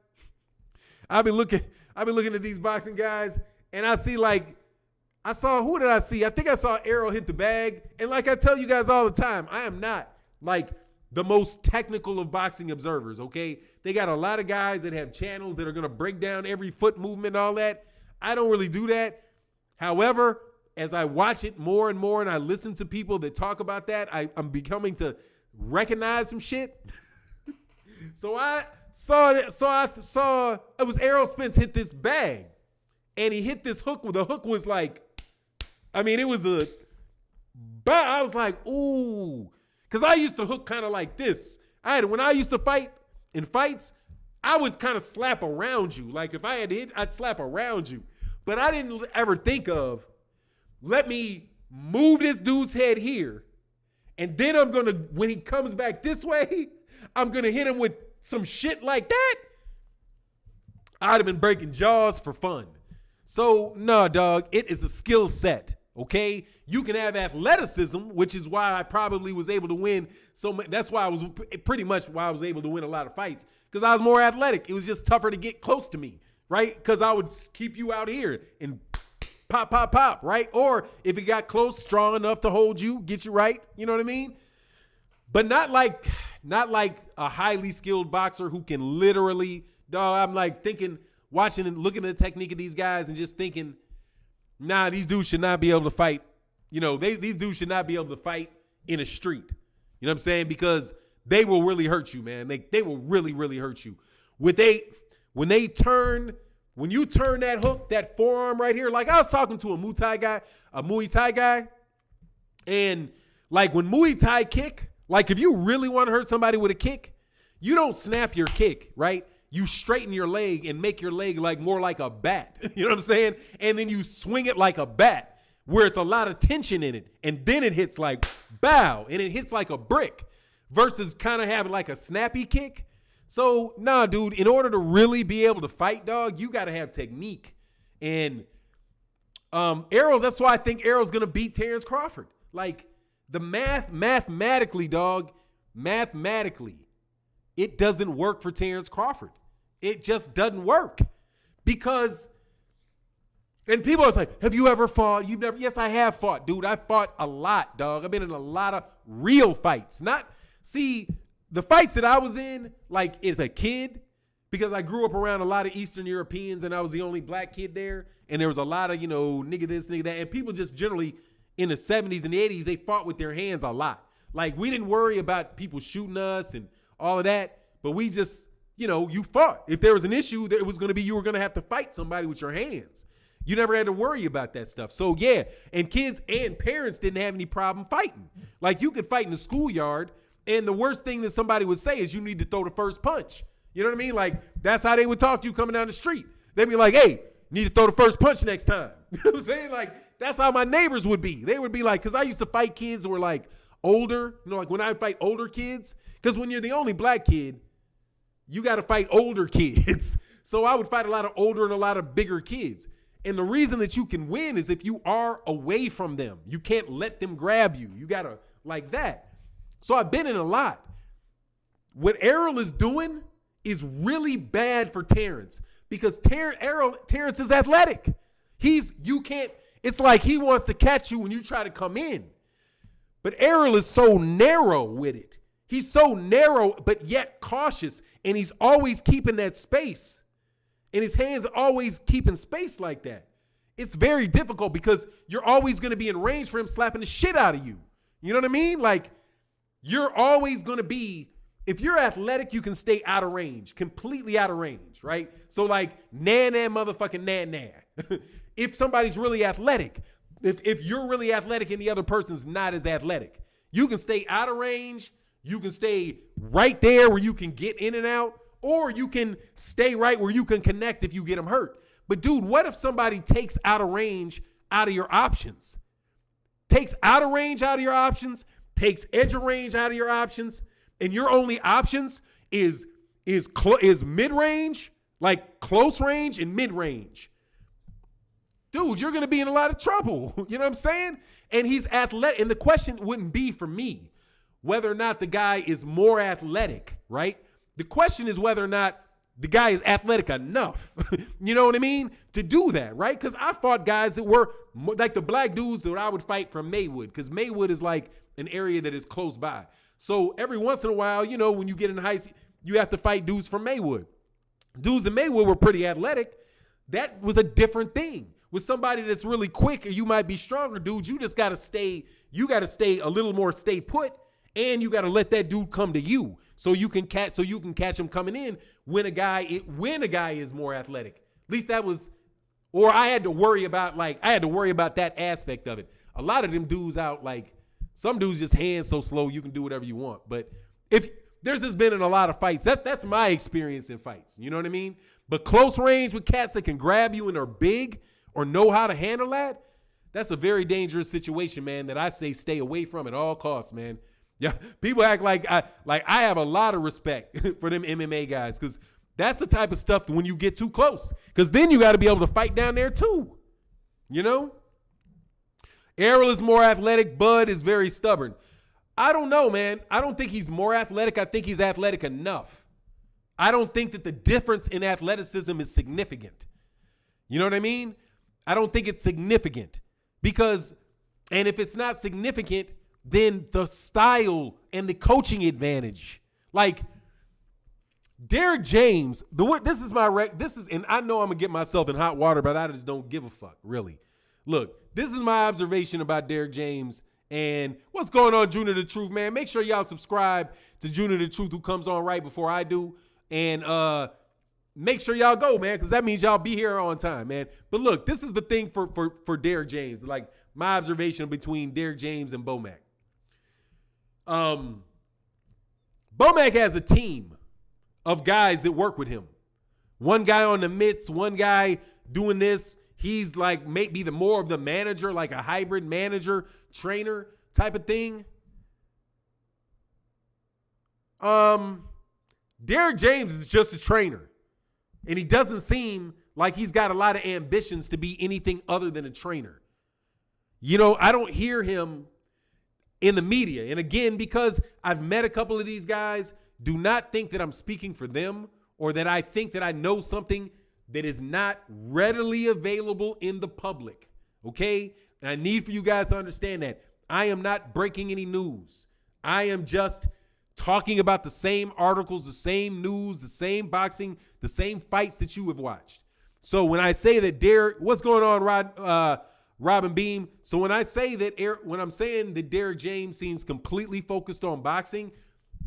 I've been looking at these boxing guys, and I see who did I see? I think I saw Errol hit the bag. And like I tell you guys all the time, I am not like the most technical of boxing observers, okay? They got a lot of guys that have channels that are going to break down every foot movement and all that. I don't really do that. However, as I watch it more and more and I listen to people that talk about that, I'm becoming to recognize some shit. So I saw it was Errol Spence hit this bag. And he hit this hook. The hook was like, I mean, it was I was like, ooh. Because I used to hook kind of like this. When I used to fight in fights, I would kind of slap around you. Like if I had to hit, I'd slap around you. But I didn't ever think of, let me move this dude's head here. And then when he comes back this way, I'm going to hit him with some shit like that. I'd have been breaking jaws for fun. So, no, dog, it is a skill set, okay? You can have athleticism, which is why I probably was able to win. That's why I was pretty much why I was able to win a lot of fights, because I was more athletic. It was just tougher to get close to me, right? Because I would keep you out here and pop, pop, pop, right? Or if it got close, strong enough to hold you, get you right, you know what I mean? But not like a highly skilled boxer who can literally, dog, I'm like thinking, watching and looking at the technique of these guys and just thinking, nah, these dudes should not be able to fight. You know, these dudes should not be able to fight in a street. You know what I'm saying? Because they will really hurt you, man. They will really, really hurt you. When you turn that hook, that forearm right here, like I was talking to a Muay Thai guy, and like when Muay Thai kick, like if you really want to hurt somebody with a kick, you don't snap your kick, right? You straighten your leg and make your leg like more like a bat. You know what I'm saying? And then you swing it like a bat where it's a lot of tension in it. And then it hits like bow and it hits like a brick versus kind of having like a snappy kick. So nah, dude, in order to really be able to fight, dog, you got to have technique. And that's why I think Errol's going to beat Terrence Crawford. Like the mathematically, dog, it doesn't work for Terrence Crawford. It just doesn't work because, and people are like, have you ever fought? You've never. Yes, I have fought, dude. I fought a lot, dog. I've been in a lot of real fights. The fights that I was in, like as a kid, because I grew up around a lot of Eastern Europeans and I was the only black kid there. And there was a lot of, nigga this, nigga that. And people just generally in the 70s and the 80s, they fought with their hands a lot. Like we didn't worry about people shooting us and all of that, but we just, you fought. If there was an issue, it was going to be you were going to have to fight somebody with your hands. You never had to worry about that stuff. So, yeah, and kids and parents didn't have any problem fighting. Like, you could fight in the schoolyard, and the worst thing that somebody would say is you need to throw the first punch. You know what I mean? Like, that's how they would talk to you coming down the street. They'd be like, hey, you need to throw the first punch next time. You know what I'm saying? Like, that's how my neighbors would be. They would be like, because I used to fight kids who were, like, older. Like, when I fight older kids, because when you're the only black kid, you got to fight older kids. So I would fight a lot of older and a lot of bigger kids. And the reason that you can win is if you are away from them. You can't let them grab you. You got to like that. So I've been in a lot. What Errol is doing is really bad for Terrence because Terrence is athletic. It's like he wants to catch you when you try to come in. But Errol is so narrow with it. He's so narrow, but yet cautious, and he's always keeping that space. And his hands are always keeping space like that. It's very difficult because you're always going to be in range for him slapping the shit out of you. You know what I mean? Like, you're always going to be, if you're athletic, you can stay out of range, completely out of range, right? So, like, motherfucking nah. If somebody's really athletic, if you're really athletic and the other person's not as athletic, you can stay out of range. You can stay right there where you can get in and out, or you can stay right where you can connect if you get them hurt. But dude, what if somebody takes out of range out of your options? Takes out of range out of your options, takes edge of range out of your options, and your only options is mid-range, like close range and mid-range. Dude, you're going to be in a lot of trouble. You know what I'm saying? And he's athletic. And the question wouldn't be for me whether or not the guy is more athletic, right? The question is whether or not the guy is athletic enough, you know what I mean, to do that, right? Because I fought guys that were like the black dudes that I would fight from Maywood, because Maywood is like an area that is close by. So every once in a while, you know, when you get in high school, you have to fight dudes from Maywood. Dudes in Maywood were pretty athletic. That was a different thing. With somebody that's really quick, or you might be stronger, dude, you just got to stay, a little more stay put, and you got to let that dude come to you so you can catch him coming in when a guy is more athletic. At least that was, or I had to worry about that aspect of it. A lot of them dudes out, like some dudes just hands so slow you can do whatever you want. But if there's just been in a lot of fights, that's my experience in fights. You know what I mean? But close range with cats that can grab you and are big or know how to handle that, that's a very dangerous situation, man, that I say stay away from at all costs, man. Yeah, people act like I have a lot of respect for them MMA guys, because that's the type of stuff when you get too close, because then you got to be able to fight down there too, you know? Errol is more athletic. Bud is very stubborn. I don't know, man. I don't think he's more athletic. I think he's athletic enough. I don't think that the difference in athleticism is significant. You know what I mean? I don't think it's significant because, and if it's not significant, then the style and the coaching advantage, like Derek James, and I know I'm gonna get myself in hot water, but I just don't give a fuck, really. Look, this is my observation about Derek James and what's going on, Junior the Truth, man. Make sure y'all subscribe to Junior the Truth, who comes on right before I do, and make sure y'all go, man, because that means y'all be here on time, man. But look, this is the thing for Derek James, like my observation between Derek James and Bomac. Bomac has a team of guys that work with him. One guy on the mitts, one guy doing this. He's like maybe more of the manager, like a hybrid manager, trainer type of thing. Derek James is just a trainer. And he doesn't seem like he's got a lot of ambitions to be anything other than a trainer. You know, I don't hear him in the media. And again, because I've met a couple of these guys, do not think that I'm speaking for them or that I think that I know something that is not readily available in the public. Okay? And I need for you guys to understand that. I am not breaking any news. I am just talking about the same articles, the same news, the same boxing, the same fights that you have watched. So when I say that Derek, what's going on, Robin Beam? So when I'm saying that Derek James seems completely focused on boxing,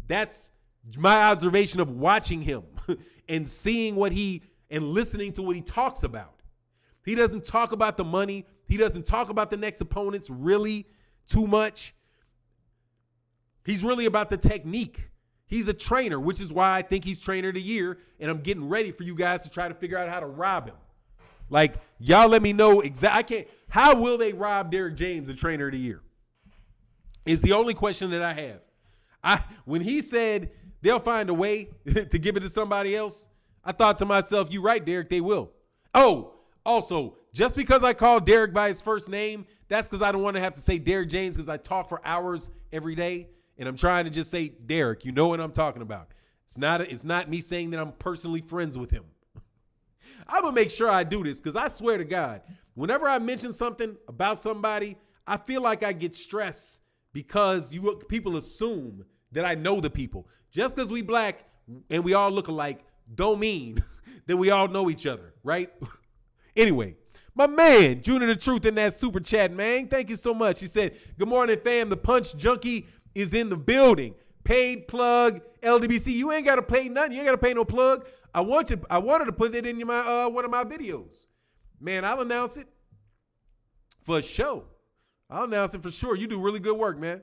that's my observation of watching him and seeing and listening to what he talks about. He doesn't talk about the money. He doesn't talk about the next opponents really too much. He's really about the technique. He's a trainer, which is why I think he's trainer of the year, and I'm getting ready for you guys to try to figure out how to rob him. Like, y'all let me know exactly. How will they rob Derek James a trainer of the year? Is the only question that I have. When he said they'll find a way to give it to somebody else, I thought to myself, you right, Derek, they will. Oh, also, just because I call Derek by his first name, that's because I don't want to have to say Derek James, because I talk for hours every day, and I'm trying to just say Derek. You know what I'm talking about. It's not me saying that I'm personally friends with him. I'm going to make sure I do this, because I swear to God, whenever I mention something about somebody, I feel like I get stressed because people assume that I know the people. Just because we black and we all look alike don't mean that we all know each other, right? Anyway, my man, Junior the Truth in that super chat, man. Thank you so much. He said, good morning, fam. The Punch Junkie is in the building. Paid plug, LDBC. You ain't got to pay nothing. You ain't got to pay no plug. I wanted to put it in my one of my videos. Man, I'll announce it for a show. I'll announce it for sure. You do really good work, man.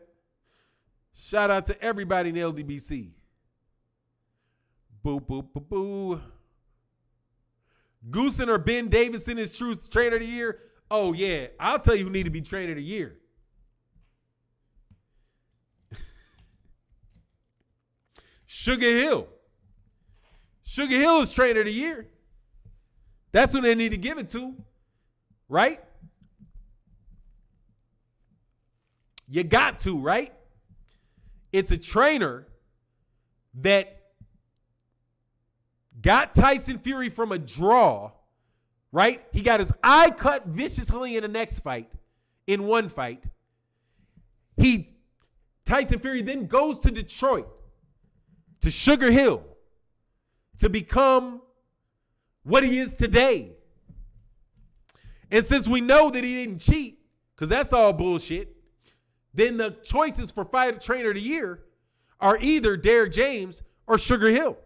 Shout out to everybody in LDBC. Boo, boo, boo, boo. Goosen or Ben Davison is true trainer of the year. Oh, yeah. I'll tell you who need to be trainer of the year. Sugar Hill. Sugar Hill is trainer of the year. That's who they need to give it to, right? You got to, right? It's a trainer that got Tyson Fury from a draw, right? He got his eye cut viciously in the next fight, in one fight. Tyson Fury then goes to Detroit, to Sugar Hill, to become what he is today. And since we know that he didn't cheat, because that's all bullshit, then the choices for fighter trainer of the year are either Derrick James or Sugar Hill.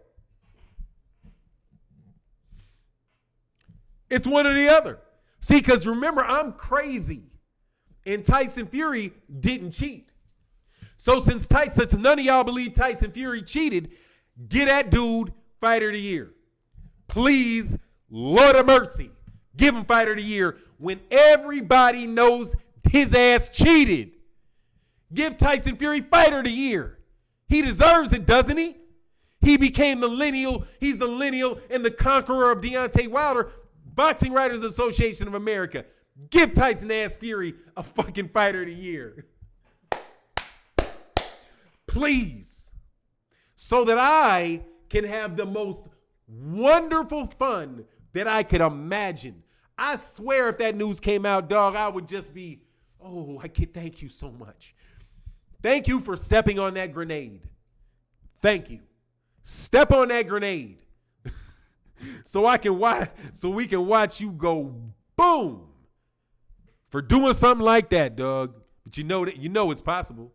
It's one or the other. See, because remember, I'm crazy. And Tyson Fury didn't cheat. So since none of y'all believe Tyson Fury cheated, get that dude fighter of the year. Please, Lord of mercy, give him fighter of the year when everybody knows his ass cheated. Give Tyson Fury fighter of the year. He deserves it, doesn't he? He became the lineal. He's the lineal and the conqueror of Deontay Wilder. Boxing Writers Association of America. Give Tyson ass Fury a fucking fighter of the year. Please. So that I can have the most wonderful fun that I could imagine. I swear if that news came out, dog, I would just be, oh, thank you so much. Thank you for stepping on that grenade. Thank you. Step on that grenade. So we can watch you go boom for doing something like that, dog. But you know it's possible.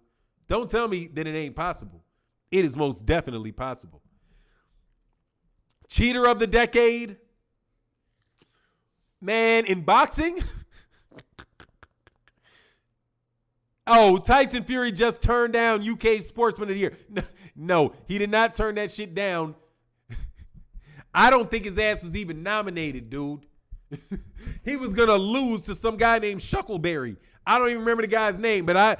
Don't tell me that it ain't possible. It is most definitely possible. Cheater of the decade. Man, in boxing. Oh, Tyson Fury just turned down UK Sportsman of the Year. No, he did not turn that shit down. I don't think his ass was even nominated, dude. He was going to lose to some guy named Shuckleberry. I don't even remember the guy's name, but I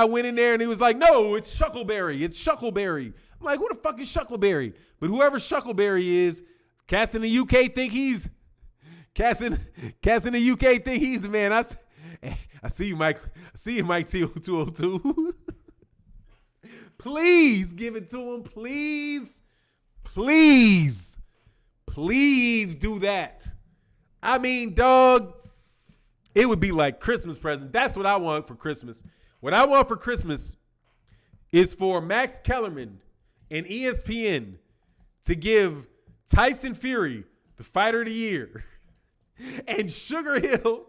went in there and he was like, no, it's Shuckleberry. It's Shuckleberry. I'm like, who the fuck is Shuckleberry? But whoever Shuckleberry is, cats in the UK think he's the man. I see you, Mike. I see you, Mike T202. Please give it to him. Please. Please. Please do that. I mean, dog, it would be like Christmas present. That's what I want for Christmas. What I want for Christmas is for Max Kellerman and ESPN to give Tyson Fury the fighter of the year and Sugar Hill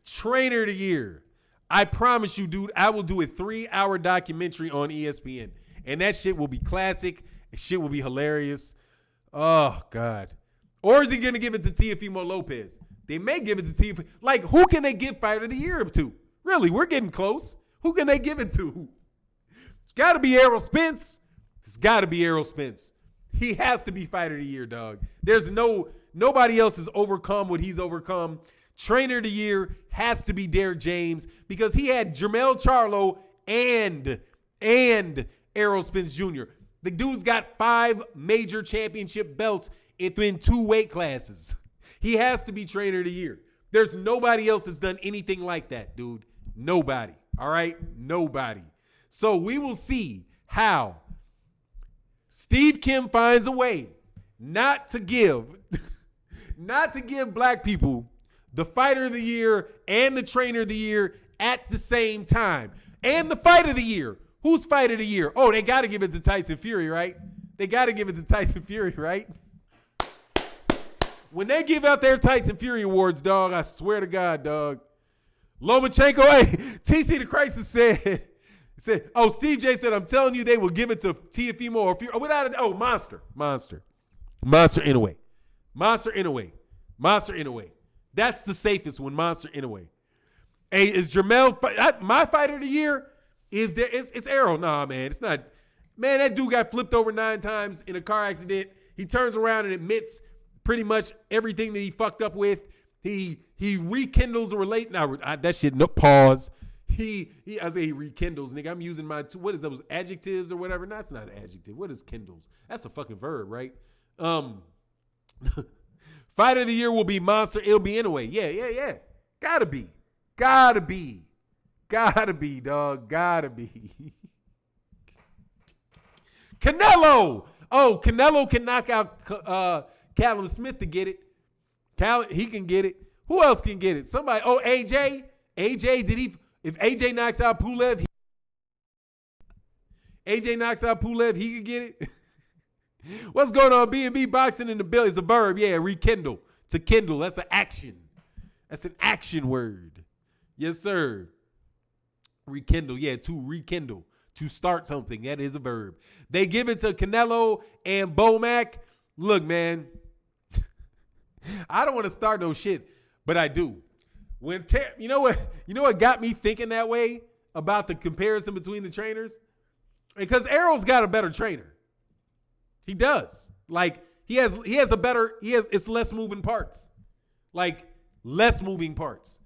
trainer of the year. I promise you, dude, I will do a 3-hour documentary on ESPN. And that shit will be classic. Shit will be hilarious. Oh, God. Or is he going to give it to Teofimo Lopez? They may give it to Teofimo. Like, who can they give fighter of the year to? Really, we're getting close. Who can they give it to? It's got to be Errol Spence. It's got to be Errol Spence. He has to be fighter of the year, dog. There's nobody else has overcome what he's overcome. Trainer of the year has to be Derrick James because he had Jermell Charlo and Errol Spence Jr. The dude's got 5 major championship belts in 2 weight classes. He has to be trainer of the year. There's nobody else that's done anything like that, dude. Nobody. All right? Nobody. So we will see how Steve Kim finds a way not to give black people the fighter of the year and the trainer of the year at the same time. And the fight of the year. Who's fight of the year? Oh, they got to give it to Tyson Fury, right? They got to give it to Tyson Fury, right? When they give out their Tyson Fury awards, dog, I swear to God, dog. Lomachenko, hey, TC the Crisis said, oh, Steve J said, I'm telling you, they will give it to Teofimo or Fury. Monster Inoue. Monster Inoue. That's the safest one, Monster Inoue. Hey, is Jermell, my fighter of the year? It's Errol. Nah, man, it's not. Man, that dude got flipped over 9 times in a car accident. He turns around and admits pretty much everything that he fucked up with. He rekindles a relate. Now that shit. No pause. I say he rekindles, nigga. I'm using my what is those adjectives or whatever? No, that's not an adjective. What is kindles? That's a fucking verb, right? Fight of the year will be Monster. It'll be anyway. Yeah. Gotta be, dog. Gotta be. Canelo. Oh, Canelo can knock out Callum Smith to get it. He can get it. Who else can get it? Somebody. Oh, AJ. AJ, did he? If AJ knocks out Pulev, he could get it. What's going on? B&B boxing in the bill is a verb. Yeah, rekindle. To kindle. That's an action. That's an action word. Yes, sir. Rekindle. Yeah, to rekindle. To start something. That is a verb. They give it to Canelo and Bomac. Look, man. I don't want to start no shit, but I do. You know what got me thinking that way about the comparison between the trainers? Because Errol's got a better trainer. He does. Like it's less moving parts. Like less moving parts.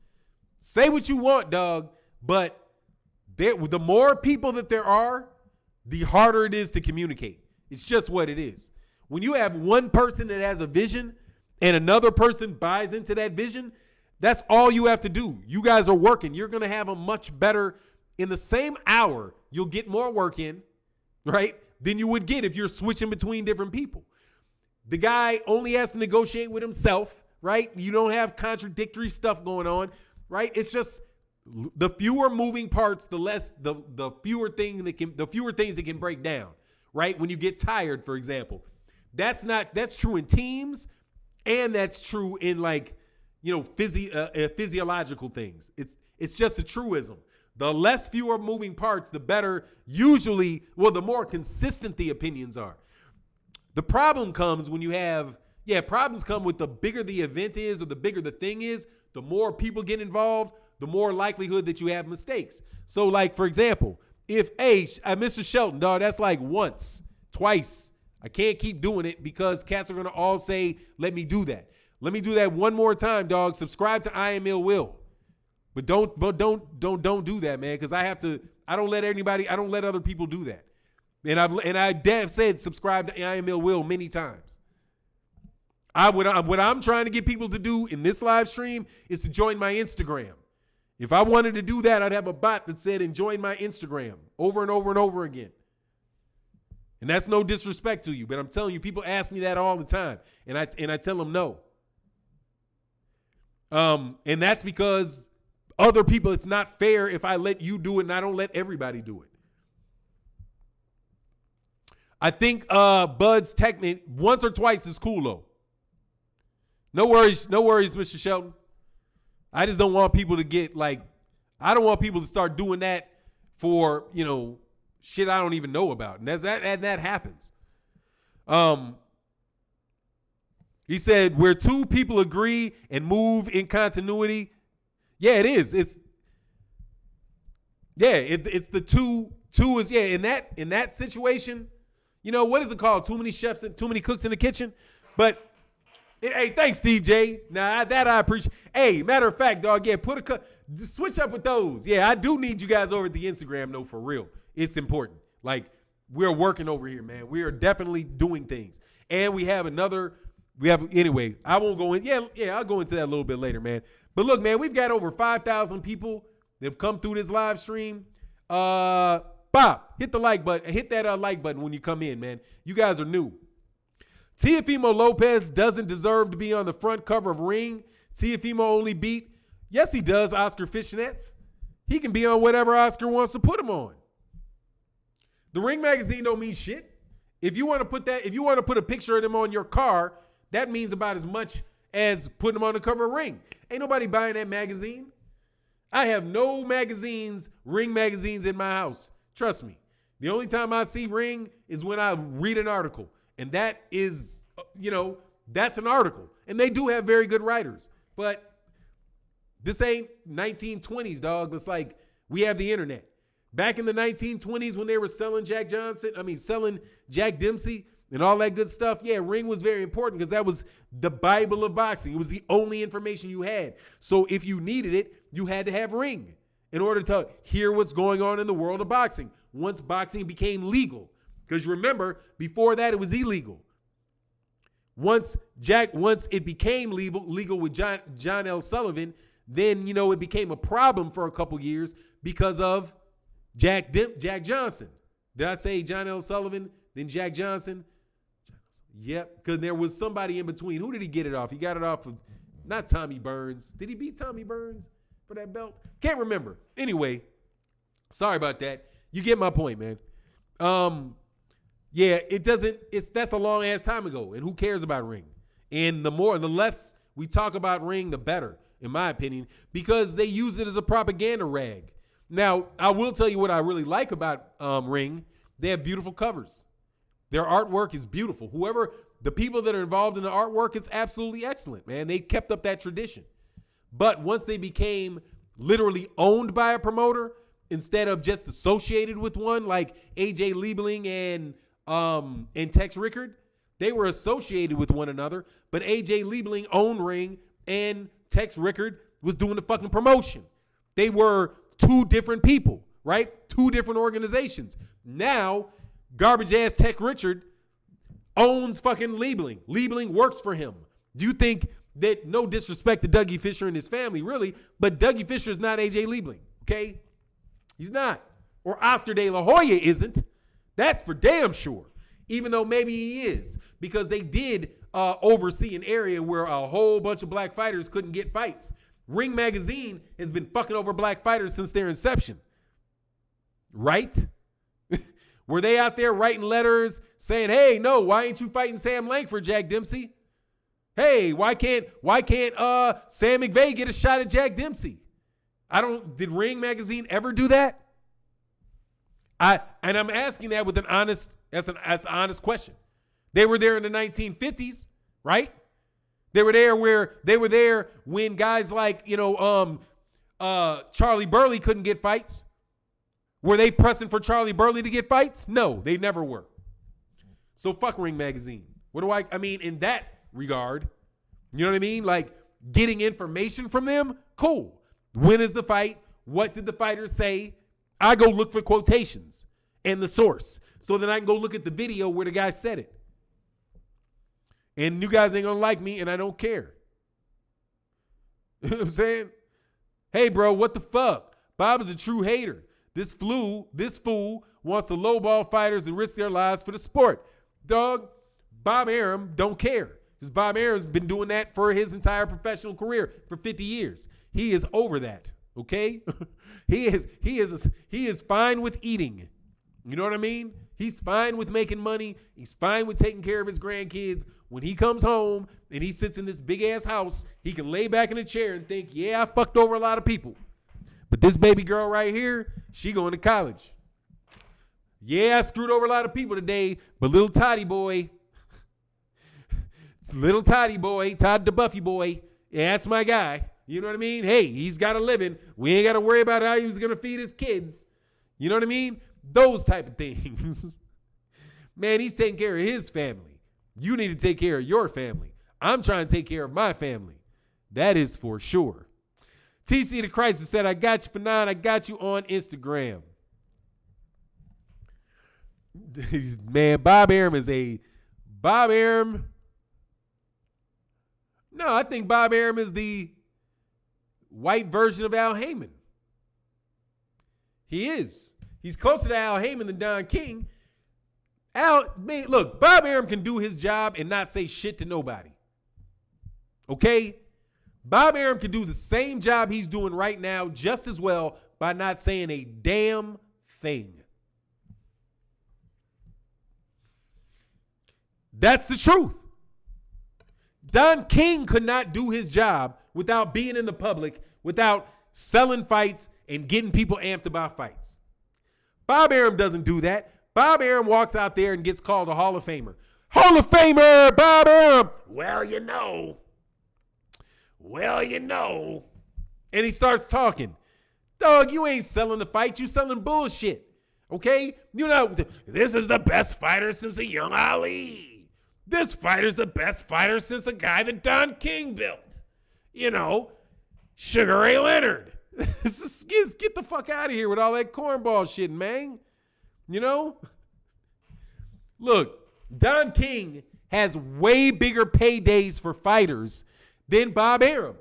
Say what you want, dog, but the more people that there are, the harder it is to communicate. It's just what it is. When you have one person that has a vision and another person buys into that vision, that's all you have to do. You guys are working. You're going to have a much better, in the same hour, you'll get more work in, right, than you would get if you're switching between different people. The guy only has to negotiate with himself, right? You don't have contradictory stuff going on, right? It's just the fewer moving parts, the fewer things that can break down, right? When you get tired, for example. That's true in teams, and that's true in physiological things. It's just a truism. The less fewer moving parts, the better usually, the more consistent the opinions are. The problem comes when you have, problems come with the bigger the event is or the bigger the thing is, the more people get involved, the more likelihood that you have mistakes. So like, for example, if Mr. Shelton, dog, that's like once, twice. I can't keep doing it because cats are going to all say, let me do that. Let me do that one more time, dog. Subscribe to I Am Ill Will. But don't do that, man, because I don't let other people do that. And I have said subscribe to I Am Ill Will many times. What I'm trying to get people to do in this live stream is to join my Instagram. If I wanted to do that, I'd have a bot that said, and join my Instagram over and over and over again. And that's no disrespect to you, but I'm telling you, people ask me that all the time, and I tell them no. And that's because other people, it's not fair if I let you do it and I don't let everybody do it. I think Bud's technique once or twice is cool though. No worries, Mr. Shelton. I just don't want people to get I don't want people to start doing that for, shit I don't even know about. And that happens. He said, where two people agree and move in continuity. Yeah, it is. It's the two is, in that situation, what is it called? Too many chefs and too many cooks in the kitchen. But hey, thanks, Steve J. Now that I appreciate. Hey, matter of fact, dog, switch up with those. Yeah, I do need you guys over at the Instagram though, for real. It's important. Like, we're working over here, man. We are definitely doing things. And anyway, I won't go in. Yeah, I'll go into that a little bit later, man. But look, man, we've got over 5,000 people that have come through this live stream. Bob, hit the like button. Hit that like button when you come in, man. You guys are new. Teofimo Lopez doesn't deserve to be on the front cover of Ring. Teofimo only beat, yes, he does, Oscar Fishnets. He can be on whatever Oscar wants to put him on. The Ring magazine don't mean shit. If you want to put a picture of them on your car, that means about as much as putting them on the cover of Ring. Ain't nobody buying that magazine. I have no Ring magazines in my house. Trust me. The only time I see Ring is when I read an article. And that is, that's an article. And they do have very good writers. But this ain't 1920s, dog. It's like we have the internet. Back in the 1920s when they were selling selling Jack Dempsey, and all that good stuff, yeah, ring was very important because that was the Bible of boxing. It was the only information you had. So if you needed it, you had to have ring in order to hear what's going on in the world of boxing. Once boxing became legal, because you remember, before that it was illegal. Once it became legal with John L. Sullivan, then, you know, it became a problem for a couple years because of Jack Johnson. Did I say John L. Sullivan, then Jack Johnson? Yep, because there was somebody in between. Who did he get it off? He got it off of, not Tommy Burns. Did he beat Tommy Burns for that belt? Can't remember. Anyway, sorry about that. You get my point, man. Yeah, that's a long ass time ago, and who cares about ring? And the less we talk about ring, the better, in my opinion, because they use it as a propaganda rag. Now, I will tell you what I really like about ring. They have beautiful covers. Their artwork is beautiful. The people that are involved in the artwork is absolutely excellent, man. They kept up that tradition. But once they became literally owned by a promoter instead of just associated with one, like AJ Liebling and Tex Rickard, they were associated with one another, but AJ Liebling owned ring and Tex Rickard was doing the fucking promotion. They were two different people, right? Two different organizations. Now, garbage ass Tex Rickard owns fucking Liebling. Liebling works for him. Do you think that, no disrespect to Dougie Fisher and his family, really, but Dougie Fisher is not AJ Liebling, okay? He's not. Or Oscar De La Hoya isn't. That's for damn sure. Even though maybe he is, because they did oversee an area where a whole bunch of black fighters couldn't get fights. Ring Magazine has been fucking over black fighters since their inception. Right? Were they out there writing letters saying, hey, no, why ain't you fighting Sam Langford, Jack Dempsey? Hey, why can't Sam McVeigh get a shot at Jack Dempsey? Did Ring Magazine ever do that? And I'm asking that with an honest question. They were there in the 1950s, right? They were there when guys like, Charlie Burley couldn't get fights. Were they pressing for Charlie Burley to get fights? No, they never were. So fuck Ring Magazine. I mean, in that regard, you know what I mean? Like, getting information from them, cool. When is the fight? What did the fighter say? I go look for quotations and the source so that I can go look at the video where the guy said it. And you guys ain't gonna like me, and I don't care. You know what I'm saying? Hey, bro, what the fuck? Bob is a true hater. This fool wants to lowball fighters and risk their lives for the sport. Dog, Bob Arum don't care. Because Bob Arum's been doing that for his entire professional career for 50 years. He is over that, okay? He is fine with eating. You know what I mean? He's fine with making money. He's fine with taking care of his grandkids. When he comes home and he sits in this big-ass house, he can lay back in a chair and think, yeah, I fucked over a lot of people. But this baby girl right here, she going to college. Yeah, I screwed over a lot of people today, but little Todd the Buffy boy, yeah, that's my guy. You know what I mean? Hey, he's got a living. We ain't got to worry about how he was going to feed his kids. You know what I mean? Those type of things. Man, he's taking care of his family. You need to take care of your family. I'm trying to take care of my family. That is for sure. TC the Crisis said, I got you, Fannon. I got you on Instagram. Man, Bob Arum. No, I think Bob Arum is the white version of Al Haymon. He is. He's closer to Al Haymon than Don King. Look, Bob Arum can do his job and not say shit to nobody. Okay? Bob Arum can do the same job he's doing right now just as well by not saying a damn thing. That's the truth. Don King could not do his job without being in the public, without selling fights and getting people amped about fights. Bob Arum doesn't do that. Bob Arum walks out there and gets called a Hall of Famer. Hall of Famer, Bob Arum. Well, you know. And he starts talking. Dog, you ain't selling the fight. You selling bullshit. Okay? You know, this is the best fighter since a young Ali. This fighter's the best fighter since a guy that Don King built. You know, Sugar Ray Leonard. Get the fuck out of here with all that cornball shit, man. You know? Look, Don King has way bigger paydays for fighters than Bob Arum.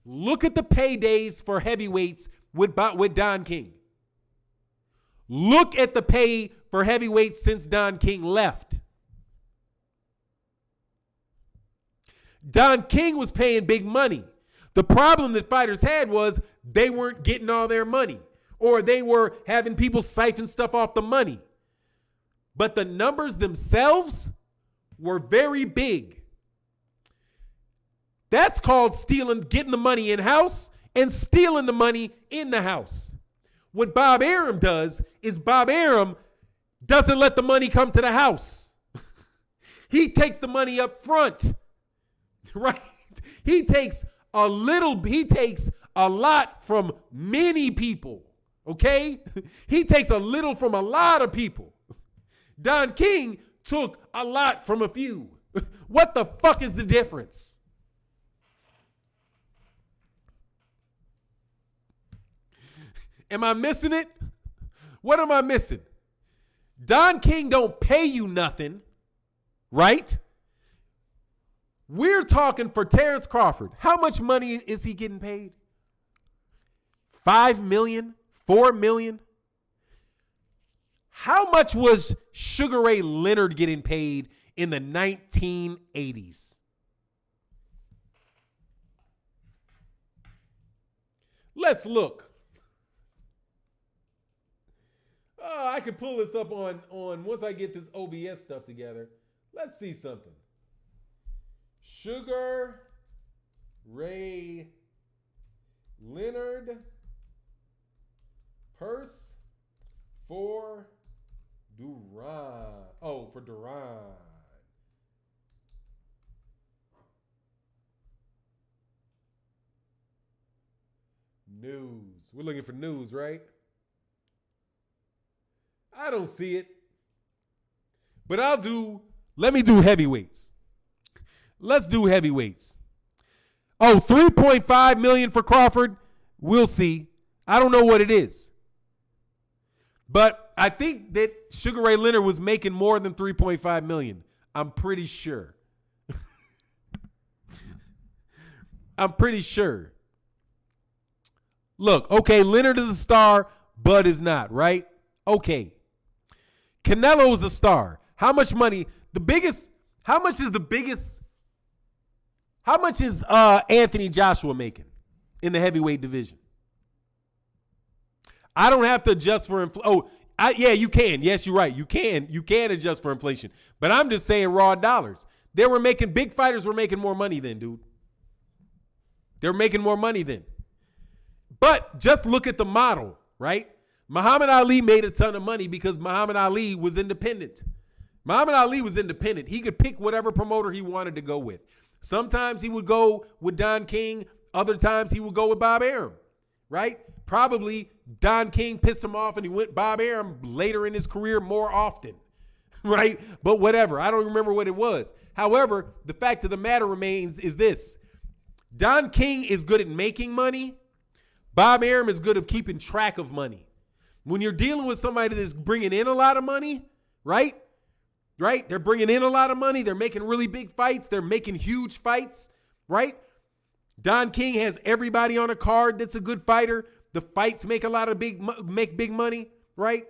Look at the paydays for heavyweights with Don King. Look at the pay for heavyweights since Don King left. Don King was paying big money. The problem that fighters had was they weren't getting all their money, or they were having people siphon stuff off the money. But the numbers themselves were very big. That's called stealing, getting the money in-house and stealing the money in the house. What Bob Arum does is Bob Arum doesn't let the money come to the house. He takes the money up front, right? He takes a lot from many people, okay? He takes a little from a lot of people. Don King took a lot from a few. What the fuck is the difference? Am I missing it? What am I missing? Don King don't pay you nothing, right? We're talking for Terrence Crawford. How much money is he getting paid? $5 million? $4 million? How much was Sugar Ray Leonard getting paid in the 1980s? Let's look. Oh, I could pull this up on once I get this OBS stuff together. Let's see something. Sugar Ray Leonard purse for Duran. Oh, for Duran. News. We're looking for news, right? I don't see it. But let me do heavyweights. Let's do heavyweights. Oh, $3.5 million for Crawford. We'll see. I don't know what it is. But I think that Sugar Ray Leonard was making more than $3.5 million. I'm pretty sure. I'm pretty sure. Look, okay, Leonard is a star, Bud is not, right? Okay. Canelo is a star. How much money? How much is Anthony Joshua making in the heavyweight division? I don't have to adjust for inflation. Yeah, you can. Yes, you're right. You can adjust for inflation. But I'm just saying raw dollars. Big fighters were making more money then, dude. They were making more money then. But just look at the model, right? Muhammad Ali made a ton of money because Muhammad Ali was independent. Muhammad Ali was independent. He could pick whatever promoter he wanted to go with. Sometimes he would go with Don King. Other times he would go with Bob Arum, right? Probably Don King pissed him off and he went Bob Arum later in his career more often, right? But whatever. I don't remember what it was. However, the fact of the matter remains is this. Don King is good at making money. Bob Arum is good at keeping track of money. When you're dealing with somebody that's bringing in a lot of money, right? Right? They're bringing in a lot of money. They're making really big fights. They're making huge fights, right? Don King has everybody on a card that's a good fighter. The fights make big money, right?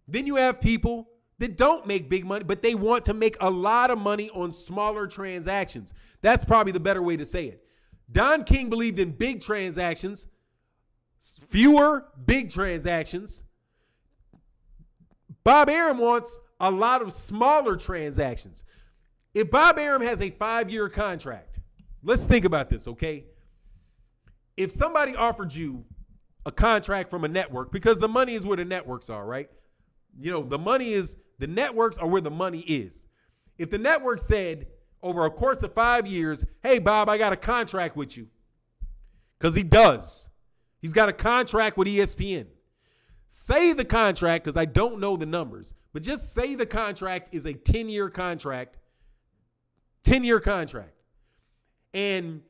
Then you have people that don't make big money, but they want to make a lot of money on smaller transactions. That's probably the better way to say it. Don King believed in big transactions, fewer big transactions. Bob Arum wants a lot of smaller transactions. If Bob Arum has a 5-year contract, let's think about this, okay? If somebody offered you a contract from a network, because the money is where the networks are, right? You know, the networks are where the money is. If the network said over a course of 5 years, hey, Bob, I got a contract with you, because he does. He's got a contract with ESPN. Say the contract, because I don't know the numbers, but just say the contract is a 10-year contract. 10-year contract. And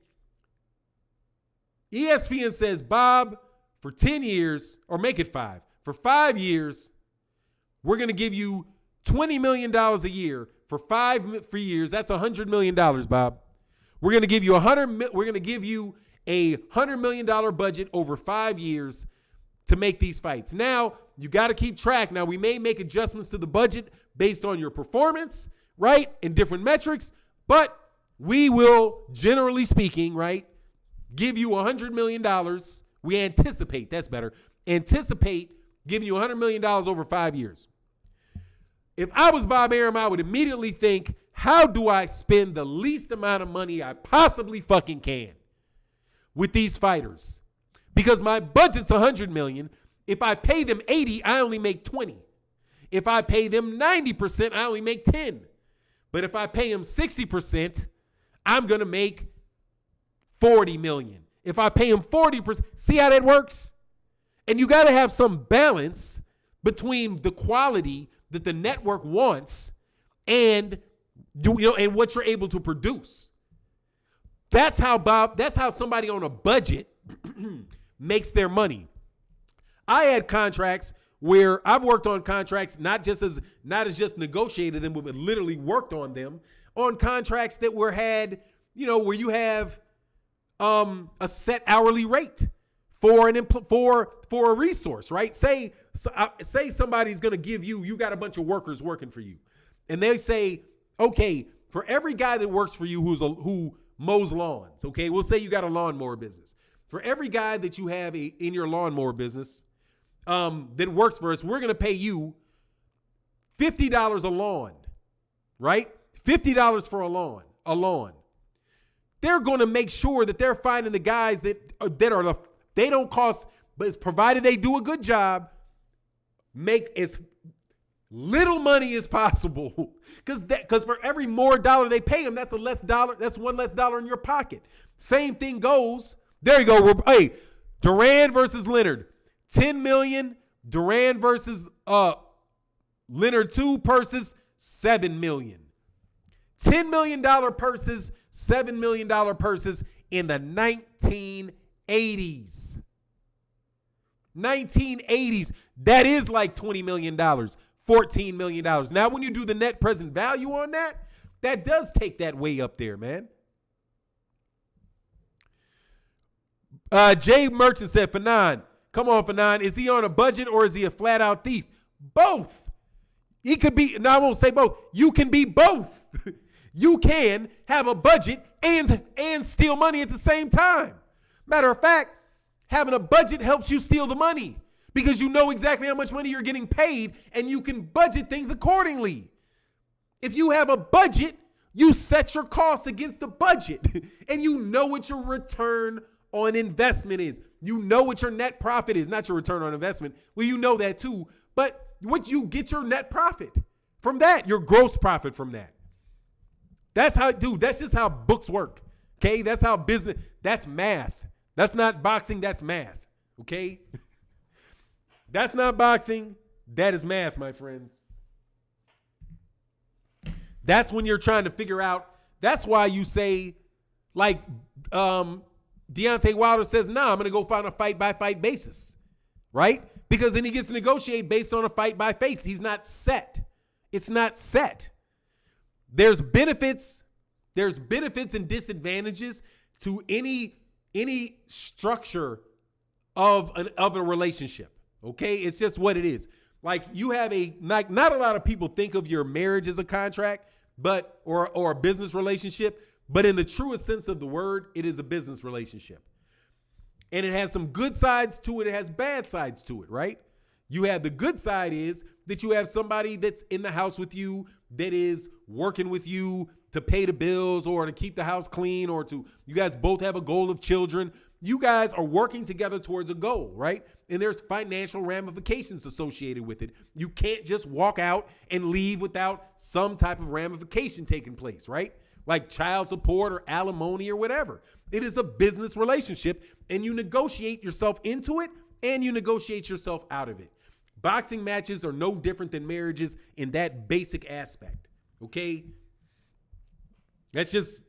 ESPN says, Bob, for 10 years, or make it 5. For 5 years, we're going to give you $20 million a year for 5 years. That's $100 million, Bob. We're going to give you a $100 million budget over 5 years to make these fights. Now, you got to keep track. Now, we may make adjustments to the budget based on your performance, right, and different metrics, but we will, generally speaking, right, give you $100 million. We anticipate, that's better, anticipate giving you $100 million over 5 years. If I was Bob Arum, I would immediately think, how do I spend the least amount of money I possibly fucking can with these fighters? Because my budget's $100 million. If I pay them 80, I only make 20. If I pay them 90%, I only make 10. But if I pay them 60%, I'm going to make 40 million. If I pay them 40%, see how that works? And you got to have some balance between the quality that the network wants and and what you're able to produce. That's how somebody on a budget makes their money. I had contracts where I've worked on contracts not as just negotiated them, but literally worked on them on contracts that where you have a set hourly rate for a resource, right? Say somebody's going to give you got a bunch of workers working for you, and they say, okay, for every guy that works for you who mows lawns, okay, we'll say you got a lawnmower business. For every guy that you have in your lawnmower business that works for us, we're going to pay you $50 a lawn, right? $50 for a lawn. They're going to make sure that they're finding the guys they don't cost, but it's provided they do a good job, make as little money as possible. Because for every more dollar they pay them, that's one less dollar in your pocket. Same thing goes. There you go. Hey, Duran versus Leonard. 10 million. Duran versus Leonard 2 purses, 7 million. $10 million purses, $7 million purses in the 1980s. 1980s. That is like $20 million, $14 million. Now, when you do the net present value on that does take that way up there, man. Jay Merchant said, Fannon, come on, Fannon. Is he on a budget or is he a flat out thief? Both. He could be, no, I won't say both. You can be both. You can have a budget and steal money at the same time. Matter of fact, having a budget helps you steal the money because you know exactly how much money you're getting paid and you can budget things accordingly. If you have a budget, you set your costs against the budget and you know what your return on investment is. You know what your net profit is, not your return on investment. Well, you know that too, but what you get your net profit from that, your gross profit from that. That's just how books work. Okay. That's how business, that's math. That's not boxing. That's math. Okay. That's not boxing. That is math, my friends. That's when you're trying to figure out. That's why you say, like, Deontay Wilder says, I'm going to go find a fight-by-fight basis, right? Because then he gets to negotiate based on a fight-by-face. He's not set. It's not set. There's benefits and disadvantages to any structure of a relationship, okay? It's just what it is. Like you have not a lot of people think of your marriage as a contract, or a business relationship. But in the truest sense of the word, it is a business relationship. And it has some good sides to it. It has bad sides to it, right? You have the good side is that you have somebody that's in the house with you that is working with you to pay the bills or to keep the house clean or you guys both have a goal of children. You guys are working together towards a goal, right? And there's financial ramifications associated with it. You can't just walk out and leave without some type of ramification taking place, right? Like child support or alimony or whatever. It is a business relationship and you negotiate yourself into it and you negotiate yourself out of it. Boxing matches are no different than marriages in that basic aspect. Okay? That's just,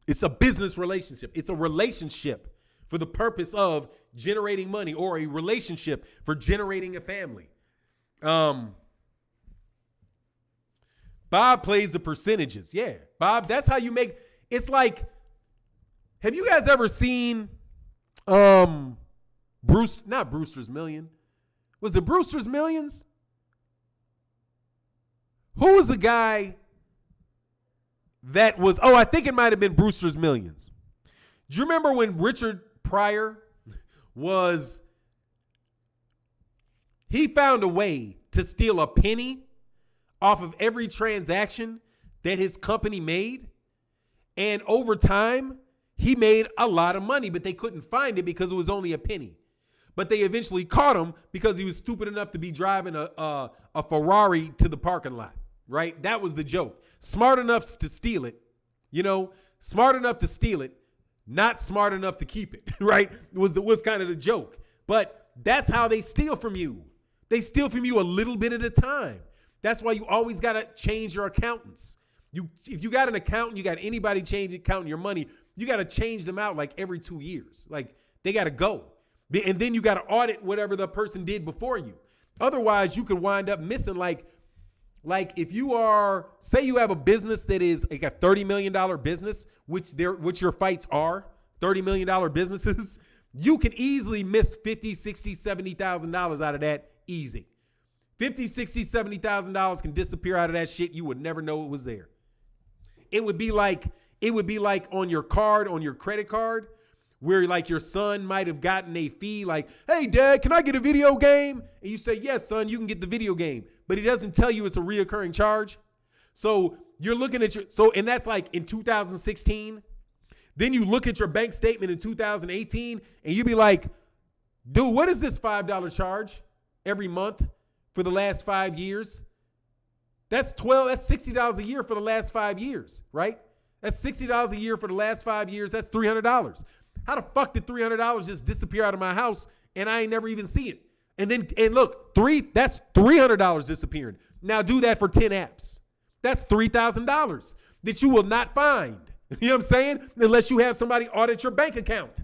it's a business relationship. It's a relationship for the purpose of generating money, or a relationship for generating a family. Bob plays the percentages. Yeah, Bob, that's how you make, it's like, have you guys ever seen not Brewster's Million? Was it Brewster's Millions? Who was the guy that was, I think it might have been Brewster's Millions. Do you remember when Richard Pryor he found a way to steal a penny off of every transaction that his company made? And over time, he made a lot of money, but they couldn't find it because it was only a penny. But they eventually caught him because he was stupid enough to be driving a Ferrari to the parking lot, right? That was the joke. Smart enough to steal it, smart enough to steal it, not smart enough to keep it, right? Was kind of the joke. But that's how they steal from you. They steal from you a little bit at a time. That's why you always got to change your accountants. If you got an accountant, you got anybody counting your money, you got to change them out like every 2 years. Like, they got to go. And then you got to audit whatever the person did before you. Otherwise, you could wind up missing, like if you are, say you have a business that is like a $30 million business, which your fights are $30 million businesses, you can easily miss $50, $60, $70,000 out of that easy. $50, $60, $70,000 can disappear out of that shit. You would never know it was there. It would be like on your card, on your credit card, where like your son might have gotten a fee like, hey, Dad, can I get a video game? And you say, yes, son, you can get the video game. But he doesn't tell you it's a reoccurring charge. So you're looking at and that's like in 2016. Then you look at your bank statement in 2018 and you be like, dude, what is this $5 charge every month for the last 5 years? That's $60 a year for the last 5 years, right? That's $60 a year for the last 5 years. That's $300. How the fuck did $300 just disappear out of my house and I ain't never even see it? And look, that's $300 disappearing. Now do that for 10 apps. That's $3,000 that you will not find. You know what I'm saying? Unless you have somebody audit your bank account.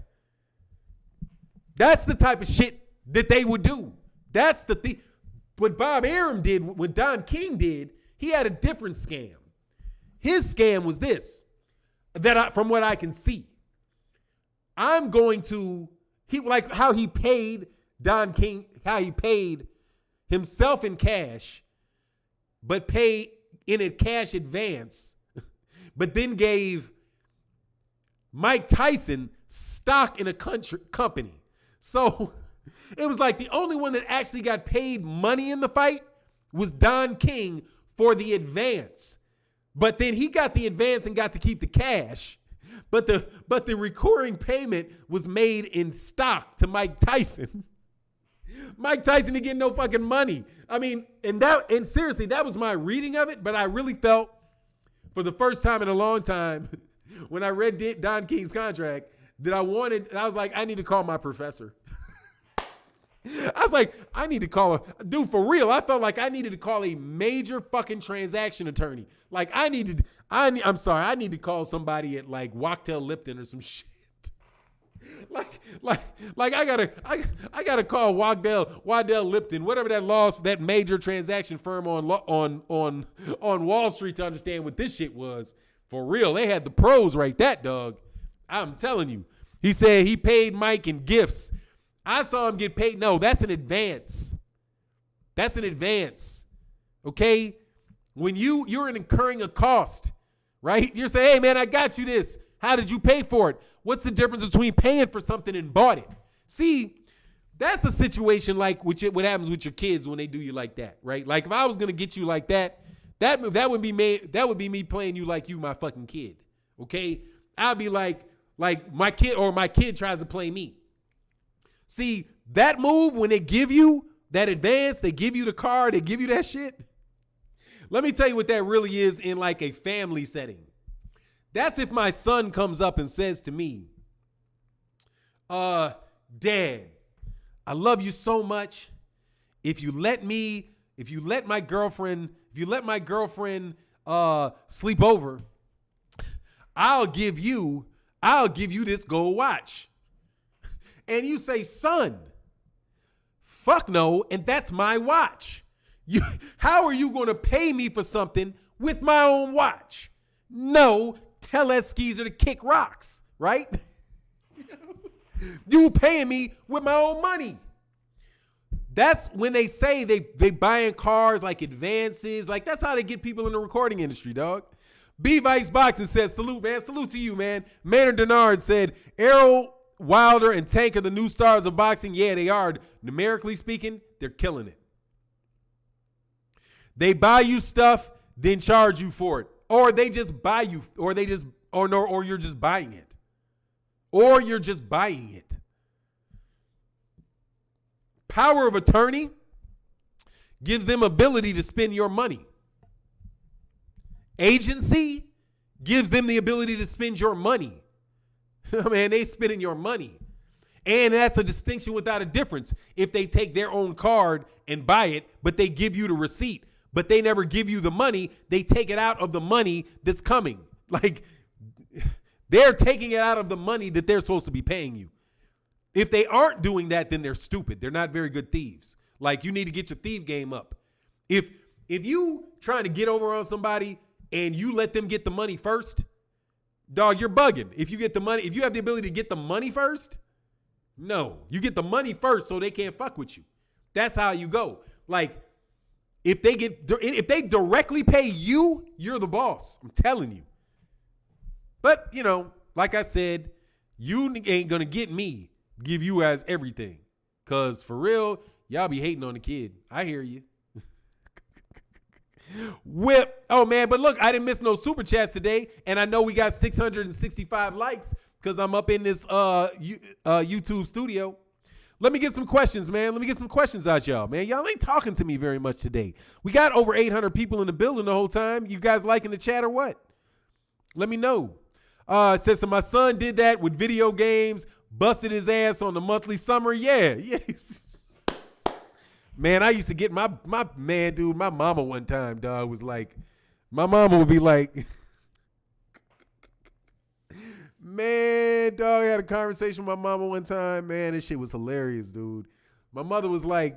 That's the type of shit that they would do. That's the thing. What Bob Arum did, what Don King did, he had a different scam. His scam was this, from what I can see. I'm going to, like how he paid Don King, how he paid himself in cash, but paid in a cash advance, but then gave Mike Tyson stock in a company. So it was like the only one that actually got paid money in the fight was Don King for the advance. But then he got the advance and got to keep the cash. But the recurring payment was made in stock to Mike Tyson. Mike Tyson didn't get no fucking money. I mean, and seriously, that was my reading of it. But I really felt for the first time in a long time when I read Don King's contract that I was like, I need to call my professor. I was like, I need to call dude, for real. I felt like I needed to call a major fucking transaction attorney. Like I need to call somebody at like Wachtell Lipton or some shit. Like I gotta call Waddell Lipton, whatever that major transaction firm on Wall Street to understand what this shit was. For real, they had the pros right, that dog. I'm telling you. He said he paid Mike in gifts. I saw him get paid. No, that's an advance. That's an advance. Okay? When you're incurring a cost, right? You're saying, hey, man, I got you this. How did you pay for it? What's the difference between paying for something and bought it? See, that's a situation like what happens with your kids when they do you like that, right? Like if I was going to get you like that would be me playing you like you my fucking kid, okay? I'd be like my kid tries to play me. See, that move, when they give you that advance, they give you the car, they give you that shit. Let me tell you what that really is in like a family setting. That's if my son comes up and says to me, Dad, I love you so much. if you let my girlfriend sleep over, I'll give you this gold watch. And you say, son, fuck no, and that's my watch. How are you going to pay me for something with my own watch? No, tell that skeezer to kick rocks, right? You paying me with my own money. That's when they say they buying cars like advances. Like, that's how they get people in the recording industry, dog. B Vice Boxing says, salute, man. Salute to you, man. Maynard Denard said, Errol, Wilder, and Tank are the new stars of boxing. Yeah, they are. Numerically speaking, they're killing it. They buy you stuff, then charge you for it. Or they just buy you, or you're just buying it. Or you're just buying it. Power of attorney gives them ability to spend your money. Agency gives them the ability to spend your money. Man, they spending your money. And that's a distinction without a difference. If they take their own card and buy it, but they give you the receipt, but they never give you the money, they take it out of the money that's coming. Like, they're taking it out of the money that they're supposed to be paying you. If they aren't doing that, then they're stupid. They're not very good thieves. Like, you need to get your thief game up. If you trying to get over on somebody and you let them get the money first, dog, you're bugging. If you get the money, if you have the ability to get the money first, no, you get the money first so they can't fuck with you. That's how you go. Like, if they directly pay you, you're the boss. I'm telling you. But, you know, like I said, you ain't gonna get me give you as everything. Cause for real, y'all be hating on the kid. I hear you. Whip. Oh man, but look, I didn't miss no super chats today, and I know we got 665 likes because I'm up in this YouTube studio. Let me get some questions, man. Let me get some questions out, y'all, man. Y'all ain't talking to me very much today. We got over 800 people in the building the whole time. You guys liking the chat or what? Let me know. It says, so my son did that with video games, busted his ass on the monthly summer. Yeah. Man, I used to get my mama one time, dog, was like, my mama would be like, man, dog, I had a conversation with my mama one time. Man, this shit was hilarious, dude. My mother was like,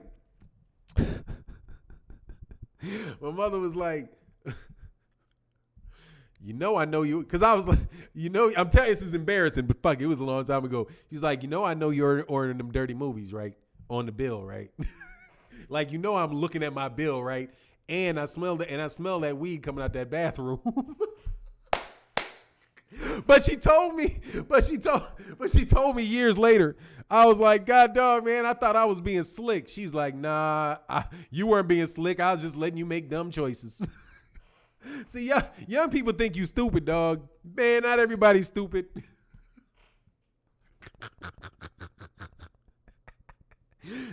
you know, I know you, because I was like, you know, I'm telling you, this is embarrassing, but fuck, it was a long time ago. She's like, you know, I know you're ordering them dirty movies, right? On the bill, right? Like, you know, I'm looking at my bill, right? And I smell that weed coming out that bathroom. But she told me years later, I was like, God dog, man, I thought I was being slick. She's like, nah, you weren't being slick. I was just letting you make dumb choices. See, young people think you stupid, dog. Man, not everybody's stupid.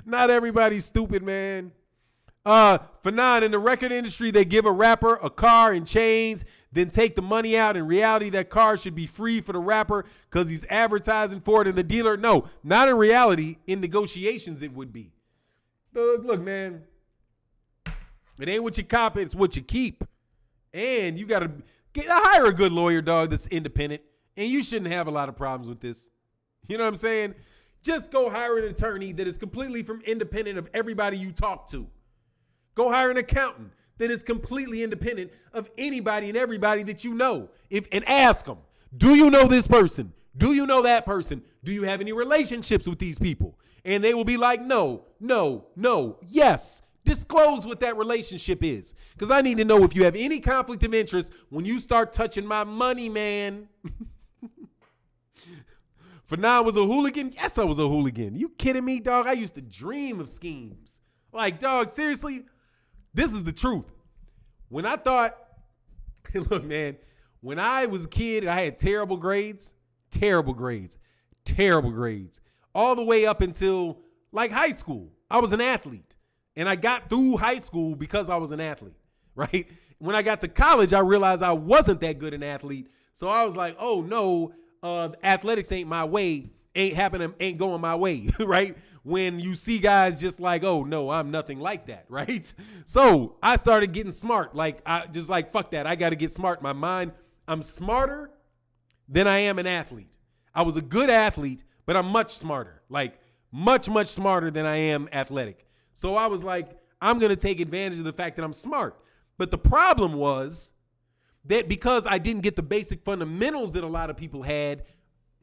Not everybody's stupid, man. Fannon, in the record industry, they give a rapper a car and chains, then take the money out. In reality, that car should be free for the rapper because he's advertising for it, and the dealer, no, not in reality. In negotiations, it would be. Look, man, it ain't what you cop, it's what you keep. And you got to hire a good lawyer, dog, that's independent. And you shouldn't have a lot of problems with this. You know what I'm saying? Just go hire an attorney that is completely independent of everybody you talk to. Go hire an accountant that is completely independent of anybody and everybody that you know. And ask them, do you know this person? Do you know that person? Do you have any relationships with these people? And they will be like, no, yes. Disclose what that relationship is. Because I need to know if you have any conflict of interest when you start touching my money, man. Fannon was a hooligan? Yes, I was a hooligan. You kidding me, dog? I used to dream of schemes. Like, dog, seriously? This is the truth. When I thought, look, man, when I was a kid and I had terrible grades, all the way up until like high school, I was an athlete. And I got through high school because I was an athlete, right? When I got to college, I realized I wasn't that good an athlete. So I was like, oh no, athletics ain't my way, ain't going my way, right? when you see guys just like, oh no, I'm nothing like that, right? So I started getting smart. Like I just like, fuck that. I got to get smart in my mind. I'm smarter than I am an athlete. I was a good athlete, but I'm much smarter, like much, much smarter than I am athletic. So I was like, I'm going to take advantage of the fact that I'm smart. But the problem was that because I didn't get the basic fundamentals that a lot of people had,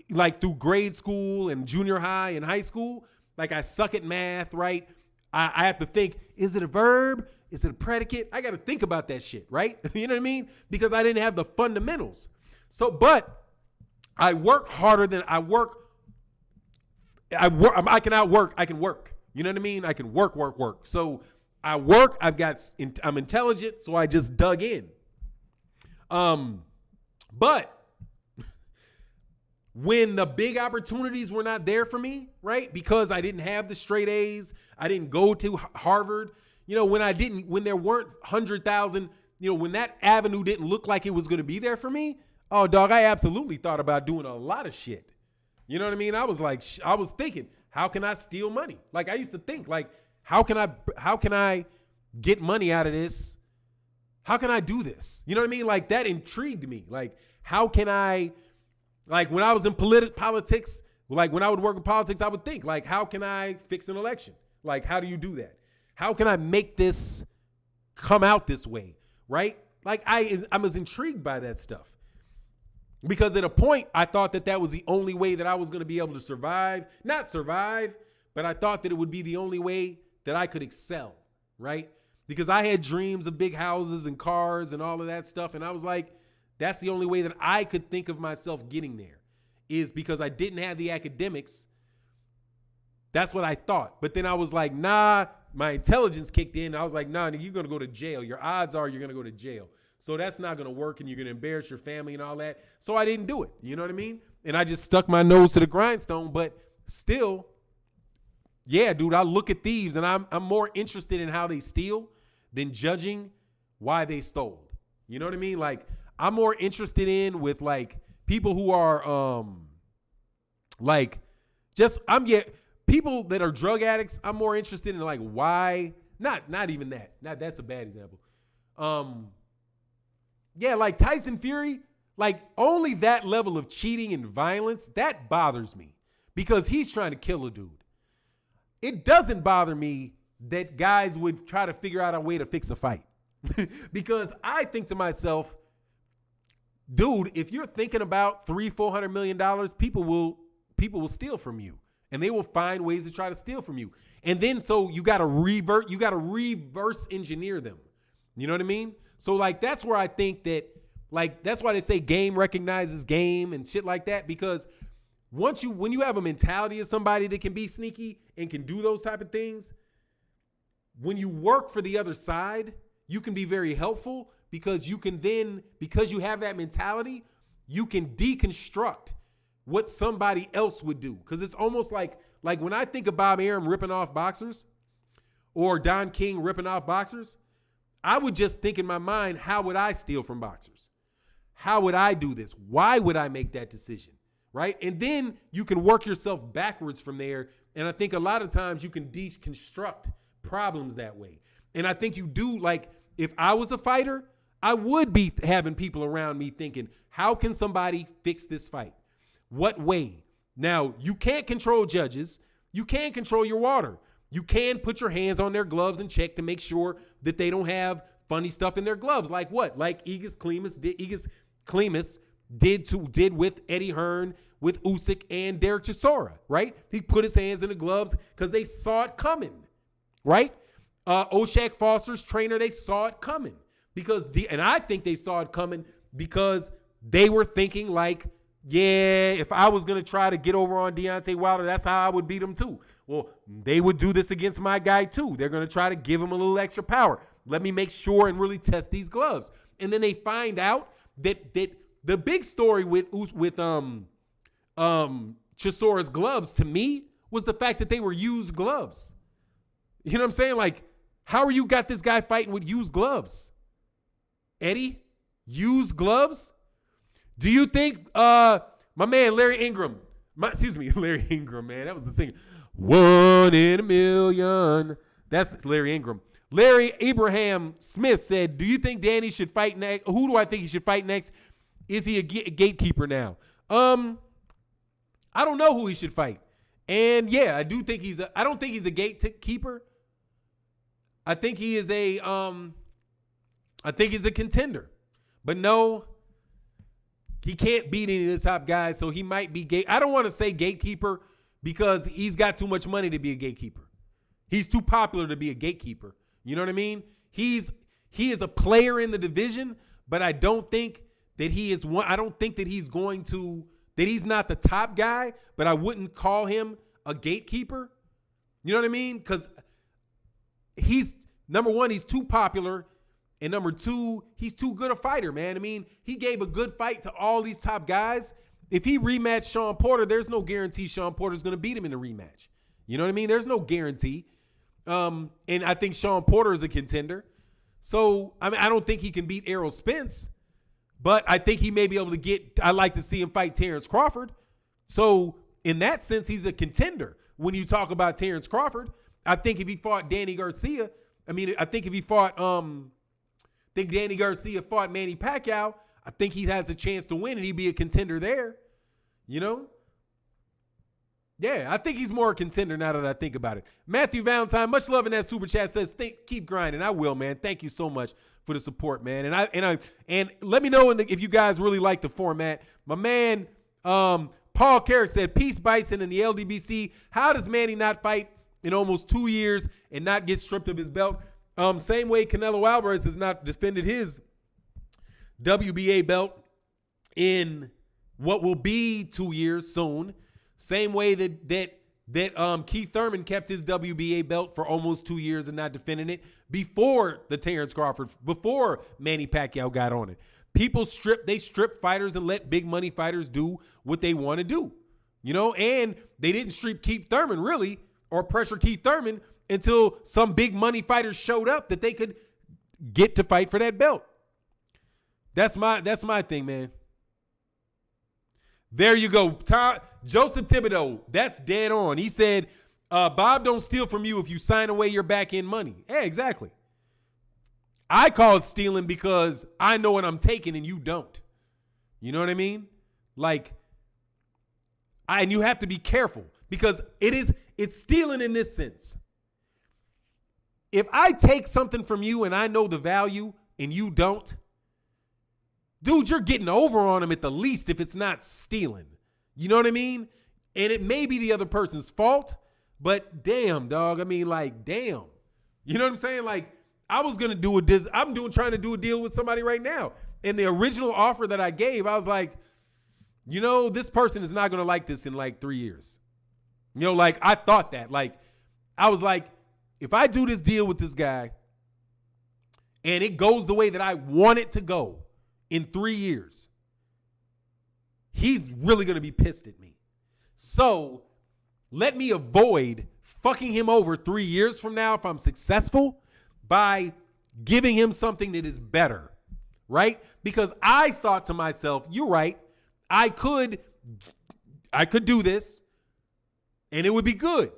like through grade school and junior high and high school, like I suck at math, right? I have to think, is it a verb? Is it a predicate? I got to think about that shit, right? You know what I mean? Because I didn't have the fundamentals. So, but I work harder than I work. I can outwork. I can work. You know what I mean? I can work. So I work. I'm intelligent. So I just dug in. But when the big opportunities were not there for me, right? Because I didn't have the straight A's, I didn't go to Harvard. You know, when there weren't 100,000, you know, when that avenue didn't look like it was going to be there for me, oh dog, I absolutely thought about doing a lot of shit. You know what I mean? I was thinking, how can I steal money? Like I used to think, like, how can I get money out of this? How can I do this? You know what I mean? Like that intrigued me. Like, how can I, like when I was in politics, like when I would work in politics, I would think like, how can I fix an election? Like, how do you do that? How can I make this come out this way? Right? Like I was intrigued by that stuff because at a point I thought that was the only way that I was going to be able to survive, not survive, but I thought that it would be the only way that I could excel. Right? Because I had dreams of big houses and cars and all of that stuff. And I was like, that's the only way that I could think of myself getting there is because I didn't have the academics. That's what I thought. But then I was like, nah, my intelligence kicked in. I was like, nah, you're going to go to jail. Your odds are you're going to go to jail. So that's not going to work and you're going to embarrass your family and all that. So I didn't do it. You know what I mean? And I just stuck my nose to the grindstone. But still, yeah, dude, I look at thieves and I'm more interested in how they steal than judging why they stole. You know what I mean? Like, I'm more interested in with like people who are people that are drug addicts. I'm more interested in like why, not even that. That's a bad example. Like Tyson Fury, like only that level of cheating and violence, that bothers me because he's trying to kill a dude. It doesn't bother me that guys would try to figure out a way to fix a fight because I think to myself, dude, if you're thinking about $300-400 million, people will steal from you and they will find ways to try to steal from you. And then, so you got to reverse engineer them. You know what I mean? So like, that's where I think that like, that's why they say game recognizes game and shit like that. Because when you have a mentality of somebody that can be sneaky and can do those type of things, when you work for the other side, you can be very helpful because you can then, because you have that mentality, you can deconstruct what somebody else would do. Because it's almost like when I think of Bob Arum ripping off boxers or Don King ripping off boxers, I would just think in my mind, how would I steal from boxers? How would I do this? Why would I make that decision? Right? And then you can work yourself backwards from there. And I think a lot of times you can deconstruct problems that way. And I think you do, like, if I was a fighter, I would be having people around me thinking, how can somebody fix this fight? What way? Now, you can't control judges. You can control your water. You can put your hands on their gloves and check to make sure that they don't have funny stuff in their gloves. Like what? Like Igis Klimas did with Eddie Hearn, with Usyk and Derek Chisora, right? He put his hands in the gloves because they saw it coming, right? Oshak Foster's trainer, they saw it coming and I think they saw it coming because they were thinking like, yeah, if I was going to try to get over on Deontay Wilder, that's how I would beat him too. Well, they would do this against my guy too. They're going to try to give him a little extra power. Let me make sure and really test these gloves. And then they find out that the big story with Chisora's gloves to me was the fact that they were used gloves. You know what I'm saying? Like, how are you got this guy fighting with used gloves? Eddie, used gloves? Do you think my man Larry Ingram, Larry Ingram, man, that was the singer. 1 in a million. That's Larry Ingram. Larry Abraham Smith said, do you think Danny should fight next? Who do I think he should fight next? Is he a gatekeeper now? I don't know who he should fight. And yeah, I don't think he's a gatekeeper. I think he is he's a contender. But no, he can't beat any of the top guys, so he might be I don't want to say gatekeeper because he's got too much money to be a gatekeeper. He's too popular to be a gatekeeper. You know what I mean? He is a player in the division, but I don't think that he is one. I don't think that he's not the top guy, but I wouldn't call him a gatekeeper. You know what I mean? Because he's, number one, he's too popular. And number two, he's too good a fighter, man. I mean, he gave a good fight to all these top guys. If he rematched Sean Porter, there's no guarantee Sean Porter's going to beat him in the rematch. You know what I mean? There's no guarantee. And I think Sean Porter is a contender. So, I mean, I don't think he can beat Errol Spence, but I think he may be able to I'd like to see him fight Terrence Crawford. So, in that sense, he's a contender. When you talk about Terrence Crawford, I think if he fought Danny Garcia, I think if he fought, Danny Garcia fought Manny Pacquiao, I think he has a chance to win and he'd be a contender there. You know? Yeah, I think he's more a contender now that I think about it. Matthew Valentine, much love in that super chat, says, keep grinding. I will, man. Thank you so much for the support, man. And let me know if you guys really like the format. My man, Paul Carrick said, peace, Bison and the LDBC. How does Manny not fight in almost 2 years and not get stripped of his belt? Same way Canelo Alvarez has not defended his WBA belt in what will be 2 years soon. Same way that Keith Thurman kept his WBA belt for almost 2 years and not defending it before before Manny Pacquiao got on it. People strip fighters and let big money fighters do what they want to do, you know, and they didn't strip Keith Thurman really or pressure Keith Thurman until some big money fighters showed up that they could get to fight for that belt. That's my thing, man. There you go. Joseph Thibodeau, that's dead on. He said, Bob don't steal from you if you sign away your back end money. Yeah, exactly. I call it stealing because I know what I'm taking and you don't. You know what I mean? And you have to be careful because it's stealing in this sense. If I take something from you and I know the value and you don't, dude, you're getting over on him at the least if it's not stealing. You know what I mean? And it may be the other person's fault, but damn, dog. I mean, damn. You know what I'm saying? I was going to trying to do a deal with somebody right now. And the original offer that I gave, I was like, you know, this person is not going to like this in 3 years. You know, I thought that. I was like, if I do this deal with this guy and it goes the way that I want it to go in 3 years, he's really going to be pissed at me. So let me avoid fucking him over 3 years from now if I'm successful by giving him something that is better, right? Because I thought to myself, you're right, I could do this and it would be good.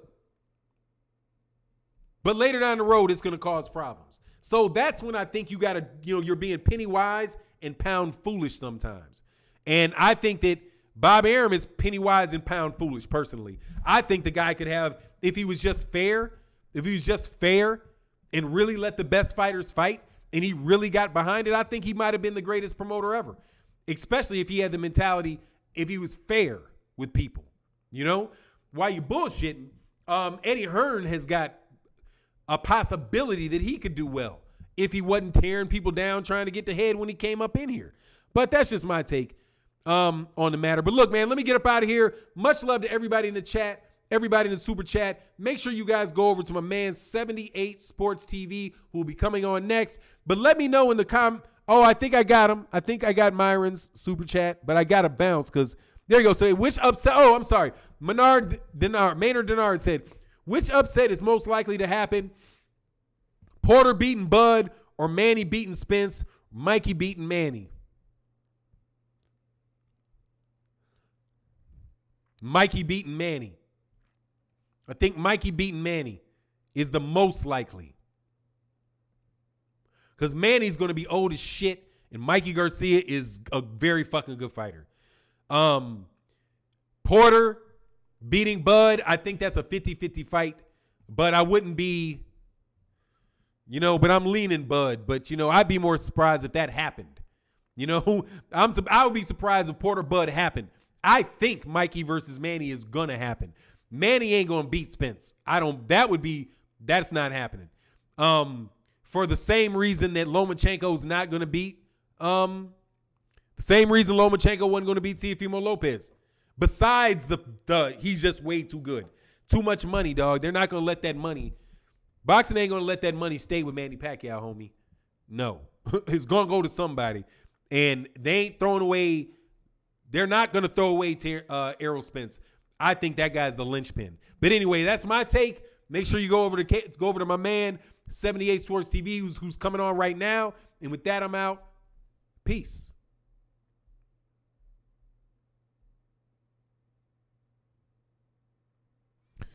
But later down the road, it's going to cause problems. So that's when I think you got to, you're being penny wise and pound foolish sometimes. And I think that Bob Arum is penny wise and pound foolish personally. I think the guy could have, if he was just fair and really let the best fighters fight and he really got behind it, I think he might have been the greatest promoter ever. Especially if he had the mentality, if he was fair with people. You know? While you bullshitting, Eddie Hearn has got a possibility that he could do well if he wasn't tearing people down trying to get the head when he came up in here. But that's just my take on the matter. But look, man, let me get up out of here. Much love to everybody in the chat, everybody in the super chat. Make sure you guys go over to my man 78 Sports TV who will be coming on next. But let me know in the comment. Oh, I think I got him. I think I got Myron's super chat, but I got to bounce because there you go. So which upset? Oh, I'm sorry. Maynard Denard said, which upset is most likely to happen? Porter beating Bud or Manny beating Spence, Mikey beating Manny? Mikey beating Manny. I think Mikey beating Manny is the most likely. Because Manny's going to be old as shit, and Mikey Garcia is a very fucking good fighter. Porter beating Bud, I think that's a 50-50 fight, but I wouldn't be, but I'm leaning Bud. But, I'd be more surprised if that happened. I would be surprised if Porter Bud happened. I think Mikey versus Manny is going to happen. Manny ain't going to beat Spence. That's not happening. For the same reason that Lomachenko's not going to beat, the same reason Lomachenko wasn't going to beat Teofimo Lopez. Besides he's just way too good. Too much money, dog. They're not going to let that money. Boxing ain't going to let that money stay with Manny Pacquiao, homie. No. It's going to go to somebody. And they ain't throwing away. They're not going to throw away Errol Spence. I think that guy's the linchpin. But anyway, that's my take. Make sure you go over to my man, 78 Sports TV, who's coming on right now. And with that, I'm out. Peace.